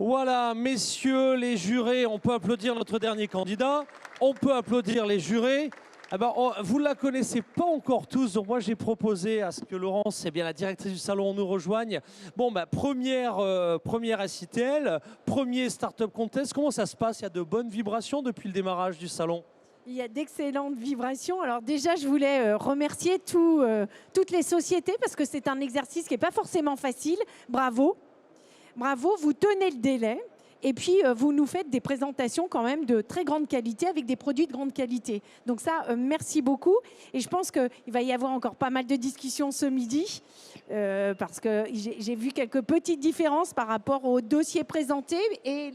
Voilà, messieurs les jurés, on peut applaudir notre dernier candidat, on peut applaudir les jurés. Ah ben, vous ne la connaissez pas encore tous, donc moi j'ai proposé à ce que Laurence, eh bien, la directrice du salon, nous rejoigne. Bon, ben, première SITL, premier Startup Contest, comment ça se passe? Il y a de bonnes vibrations depuis le démarrage du salon? Il y a d'excellentes vibrations. Alors déjà, je voulais remercier toutes les sociétés parce que c'est un exercice qui n'est pas forcément facile. Bravo. Bravo, vous tenez le délai. Et puis, vous nous faites des présentations quand même de très grande qualité avec des produits de grande qualité. Donc ça, merci beaucoup. Et je pense qu'il va y avoir encore pas mal de discussions ce midi parce que j'ai vu quelques petites différences par rapport aux dossiers présentés et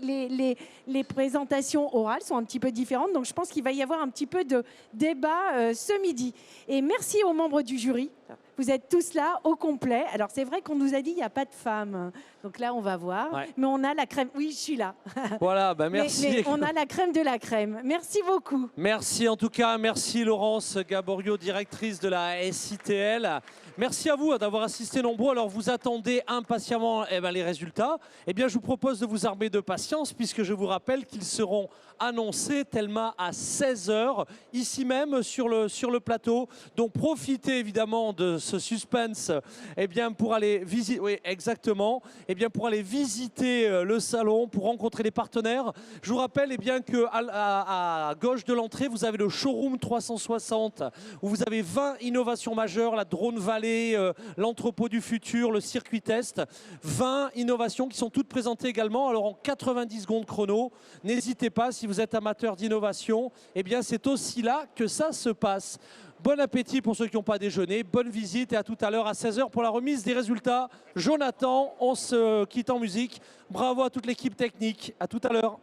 les présentations orales sont un petit peu différentes. Donc je pense qu'il va y avoir un petit peu de débat ce midi. Et merci aux membres du jury. Vous êtes tous là au complet. Alors c'est vrai qu'on nous a dit qu'il n'y a pas de femmes. Donc là, on va voir. Ouais. Mais on a la crème. Oui, je suis là. Voilà, bah merci. Mais on a la crème de la crème. Merci beaucoup. Merci en tout cas. Merci Laurence Gaborio, directrice de la SITL. Merci à vous d'avoir assisté nombreux. Alors vous attendez impatiemment les résultats. Eh bien, je vous propose de vous armer de patience puisque je vous rappelle qu'ils seront annoncés tellement à 16 h ici même sur le plateau. Donc profitez évidemment de ce suspense, eh bien, pour aller visiter, oui, exactement, eh bien, pour aller visiter le salon, pour rencontrer les partenaires. Je vous rappelle eh bien, qu'à gauche de l'entrée, vous avez le showroom 360, où vous avez 20 innovations majeures, la Drone Valley, l'entrepôt du futur, le circuit test. 20 innovations qui sont toutes présentées également, alors en 90 secondes chrono. N'hésitez pas, si vous êtes amateur d'innovation, eh bien, c'est aussi là que ça se passe. Bon appétit pour ceux qui n'ont pas déjeuné, bonne visite et à tout à l'heure à 16h pour la remise des résultats. Jonathan, on se quitte en musique. Bravo à toute l'équipe technique, à tout à l'heure.